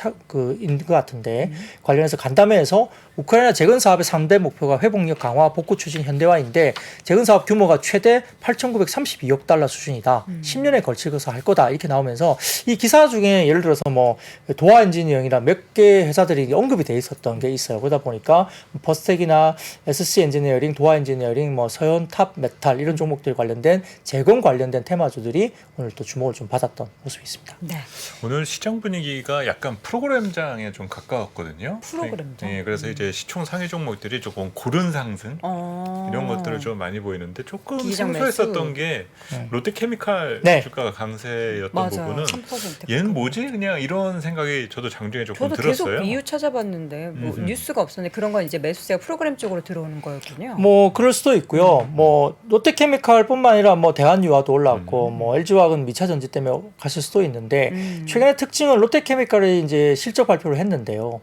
인 것 같은데 관련해서 간담회에서 우크라이나 재건 사업의 3대 목표가 회복력 강화, 복구 추진 현대화인데 재건 사업 규모가 최대 8,932억 달러 수준이다. 10년에 걸쳐서 할 거다. 이렇게 나오면서 이 기사 중에 예를 들어서 뭐 도화 엔지니어링이나 몇 개 회사들이 언급이 돼 있었던 게 있어요. 그러다 보니까 버스텍이나 SC 엔지니어링, 도화 엔지니어링, 뭐 서현 탑 메탈 이런 종목들 관련된 재건 관련된 테마주들이 오늘 또 주목을 좀 받았던 모습이 있습니다. 네. 오늘 시장 분위기가 약간 프로그램장에 좀 가까웠거든요. 프로그램장. 네, 그래서 이제 시총 상위 종목들이 조금 고른 상승 어. 이런 것들을 좀 많이 보이는데 조금 기장 생소했었던 매수. 게 롯데케미칼 네. 주가가 강세였던 맞아요. 부분은 3%. 얘는 뭐지? 그냥 이런 생각이 저도 장중에 조금 저도 들었어요. 계속 이유 찾아봤는데 뭐 뉴스가 없었는데 그런 건 이제 매수세가 프로그램 쪽으로 들어오는 거였군요. 뭐 그럴 수도 있고요. 뭐 롯데케미칼뿐만 아니라 뭐 대한유화도 올랐고 뭐 LG화학은 미차전지 때문에 갔을 수도 있는데 최근에 특징은 롯데케미칼이 이제 실적 발표를 했는데요.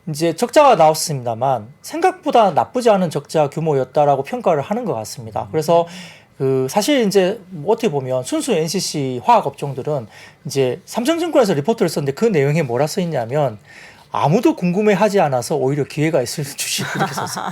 이제 적자가 나왔습니다만 생각보다 나쁘지 않은 적자 규모였다라고 평가를 하는 것 같습니다. 그래서 그 사실 이제 뭐 어떻게 보면 순수 NCC 화학 업종들은 이제 삼성증권에서 리포트를 썼는데 그 내용에 뭐라 써 있냐면 아무도 궁금해하지 않아서 오히려 기회가 있을 주식 이렇게 썼어요.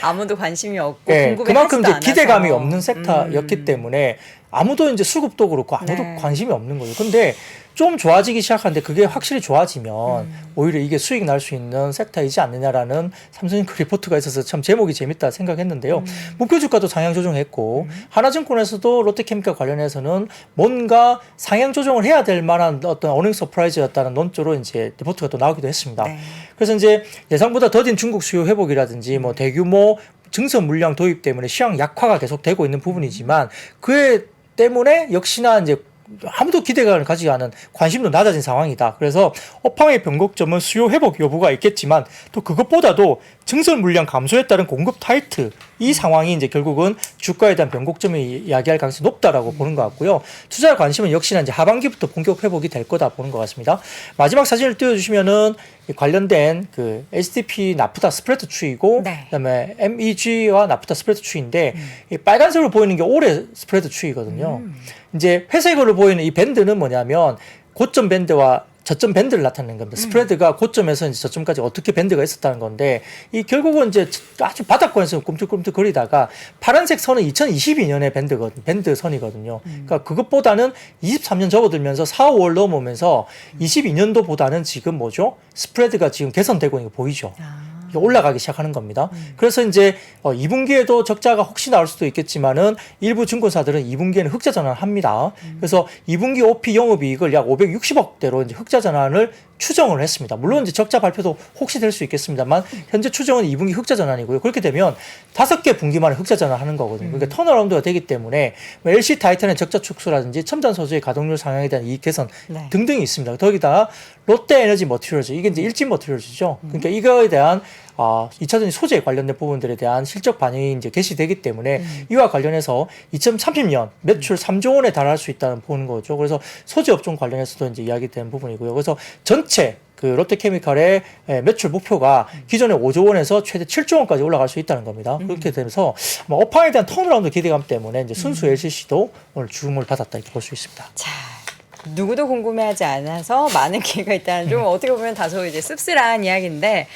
아무도 관심이 없고 네, 궁금해하지도 그만큼 이제 않아서. 기대감이 없는 섹터였기 때문에 아무도 이제 수급도 그렇고 아무도 네. 관심이 없는 거죠. 근데 좀 좋아지기 시작하는데 그게 확실히 좋아지면 오히려 이게 수익 날 수 있는 섹터이지 않느냐라는 삼성증권 리포트가 있어서 참 제목이 재밌다 생각했는데요. 목표 주가도 상향 조정했고 하나증권에서도 롯데케미칼 관련해서는 뭔가 상향 조정을 해야 될 만한 어떤 어닝 서프라이즈였다는 논조로 이제 리포트가 또 나오기도 했습니다. 네. 그래서 이제 예상보다 더딘 중국 수요 회복이라든지 뭐 대규모 증설 물량 도입 때문에 시황 약화가 계속되고 있는 부분이지만 그에 때문에 역시나 이제 아무도 기대감을 가지지 않은 관심도 낮아진 상황이다. 그래서 업황의 변곡점은 수요 회복 여부가 있겠지만 또 그것보다도 증설 물량 감소에 따른 공급 타이트 이 상황이 이제 결국은 주가에 대한 변곡점이 이야기할 가능성이 높다라고 보는 것 같고요. 투자 관심은 역시나 이제 하반기부터 본격 회복이 될 거다 보는 것 같습니다. 마지막 사진을 띄워주시면은 관련된 그 SDP 나프타 스프레드 추이고 네. 그다음에 MEG와 나프타 스프레드 추이인데 이 빨간색으로 보이는 게 올해 스프레드 추이거든요. 이제 회색으로 보이는 이 밴드는 뭐냐면 고점 밴드와 저점 밴드를 나타내는 겁니다. 스프레드가 고점에서 이제 저점까지 어떻게 밴드가 있었다는 건데 이 결국은 이제 아주 바닥권에서 꿈틀꿈틀 거리다가 파란색 선은 2022년의 밴드 선이거든요. 그러니까 그것보다는 23년 접어들면서 4, 5월 넘어오면서 22년도보다는 지금 뭐죠? 스프레드가 지금 개선되고 있는 거 보이죠? 올라가기 시작하는 겁니다. 그래서 이제 2분기에도 적자가 혹시 나올 수도 있겠지만은 일부 증권사들은 2분기에는 흑자 전환합니다. 그래서 2분기 OP 영업이익을 약 560억대로 이제 흑자 전환을 추정을 했습니다. 물론 이제 적자 발표도 혹시 될 수 있겠습니다만 현재 추정은 2분기 흑자 전환이고요. 그렇게 되면 5개 분기 만에 흑자 전환하는 거거든요. 그러니까 턴어라운드가 되기 때문에 뭐 LC 타이탄의 적자 축소라든지 첨단 소재의 가동률 상향에 대한 이익 개선 네. 등등이 있습니다. 거기다 롯데 에너지 머티리얼즈 이게 이제 일진 머티리얼즈죠. 그러니까 이거에 대한 2차전지 소재 관련된 부분들에 대한 실적 반영이 이제 개시되기 때문에 이와 관련해서 2030년 매출 3조 원에 달할 수 있다는 보는 거죠. 그래서 소재 업종 관련해서도 이제 이야기된 부분이고요. 그래서 전체 그 롯데케미칼의 매출 목표가 기존의 5조 원에서 최대 7조 원까지 올라갈 수 있다는 겁니다. 그렇게 되면서 아마 업황에 대한 턴어라운드 기대감 때문에 이제 순수 LCC도 오늘 주목을 받았다 이렇게 볼 수 있습니다. 자, 누구도 궁금해하지 않아서 많은 기회가 있다는 좀 어떻게 보면 다소 이제 씁쓸한 이야기인데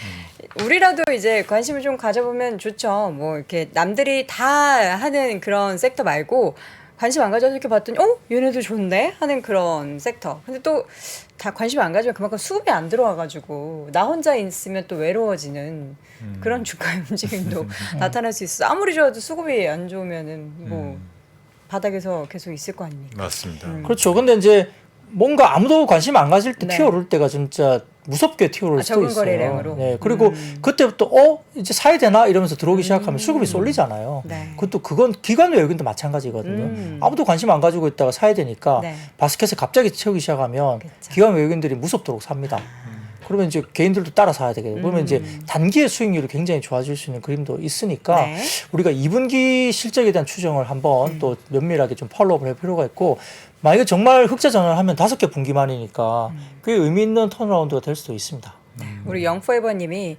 우리라도 이제 관심을 좀 가져보면 좋죠. 뭐 이렇게 남들이 다 하는 그런 섹터 말고 관심 안 가져서 이렇게 봤더니 얘네도 좋은데 하는 그런 섹터. 근데 또 다 관심 안 가지면 그만큼 수급이 안 들어와가지고 나 혼자 있으면 또 외로워지는 그런 주가의 움직임도 나타날 수 있어. 아무리 좋아도 수급이 안 좋으면은 뭐 바닥에서 계속 있을 거 아닙니까? 맞습니다. 그렇죠. 근데 이제 뭔가 아무도 관심 안 가질 때 네. 튀어오를 때가 진짜 무섭게 튀어오를 수도 적은 있어요. 거래량으로. 네. 그리고 그때부터 이제 사야 되나 이러면서 들어오기 시작하면 수급이 쏠리잖아요. 네. 그건 기관 외국인도 마찬가지거든요. 아무도 관심 안 가지고 있다가 사야 되니까 네. 바스켓을 갑자기 채우기 시작하면 그쵸. 기관 외국인들이 무섭도록 삽니다. 그러면 이제 개인들도 따라 사야 되겠죠. 그러면 이제 단기의 수익률이 굉장히 좋아질 수 있는 그림도 있으니까 네. 우리가 2분기 실적에 대한 추정을 한번 또 면밀하게 좀 팔로우업을 할 필요가 있고 만약에 정말 흑자 전환하면 5개 분기만이니까 꽤 의미 있는 턴어라운드가 될 수도 있습니다. 우리 영포에버님이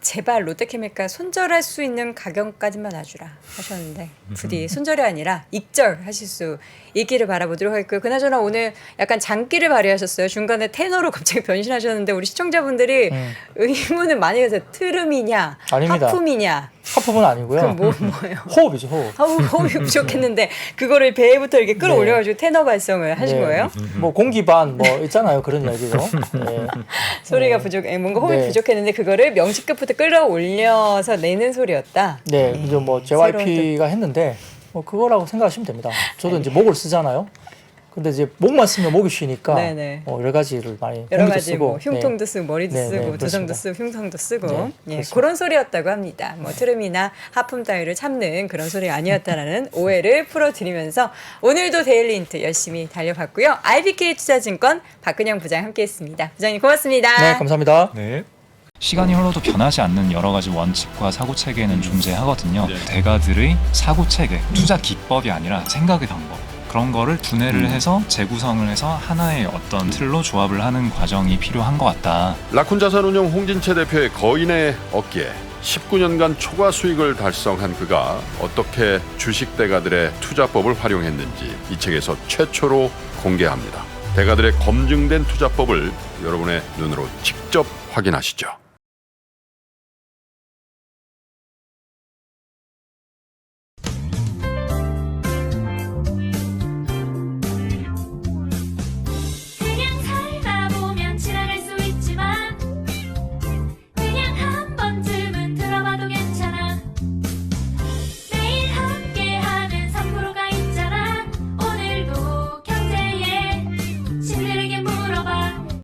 제발 롯데케미칼 손절할 수 있는 가격까지만 놔주라 하셨는데 부디 손절이 아니라 익절하실 수 있기를 바라보도록 하겠고요. 그나저나 오늘 약간 장기를 발휘하셨어요. 중간에 테너로 갑자기 변신하셨는데 우리 시청자분들이 의문을 많이 해서 트름이냐 아닙니다. 하품이냐 하품은 아니고요. 그럼 뭐예요? 호흡이죠, 호흡. 호흡이 부족했는데 그거를 배부터 이렇게 끌어올려가지고 테너 발성을 하신 네. 거예요? 뭐 공기반 뭐 있잖아요. 그런 이야기도. 네. 소리가 뭔가 호흡이 네. 부족했는데 그거를 명치끝부터 끌어올려서 내는 소리였다. 네, 이제 뭐 JYP가 했는데 뭐 그거라고 생각하시면 됩니다. 저도 이제 목을 쓰잖아요. 근데 이제 목만 쓰면 목이 쉬니까 네네. 여러 가지를 많이 여러 공기도 가지 쓰고, 뭐 흉통도 쓰고 머리도 네, 쓰고 네, 두성도 그렇습니다. 쓰고 흉성도 쓰고 네, 예, 그렇습니다. 그런 소리였다고 합니다. 뭐 트름이나 하품 따위를 참는 그런 소리 아니었다라는 오해를 풀어드리면서 오늘도 데일리 인트 열심히 달려봤고요. IBK 투자증권 박근영 부장 함께했습니다. 부장님 고맙습니다. 네, 감사합니다. 네. 시간이 흘러도 변하지 않는 여러 가지 원칙과 사고 체계는 존재하거든요. 대가들의 사고 체계, 투자 기법이 아니라 생각의 방법. 그런 거를 분해를 해서 재구성을 해서 하나의 어떤 틀로 조합을 하는 과정이 필요한 것 같다. 라쿤 자산운용 홍진채 대표의 거인의 어깨 19년간 초과 수익을 달성한 그가 어떻게 주식 대가들의 투자법을 활용했는지 이 책에서 최초로 공개합니다. 대가들의 검증된 투자법을 여러분의 눈으로 직접 확인하시죠.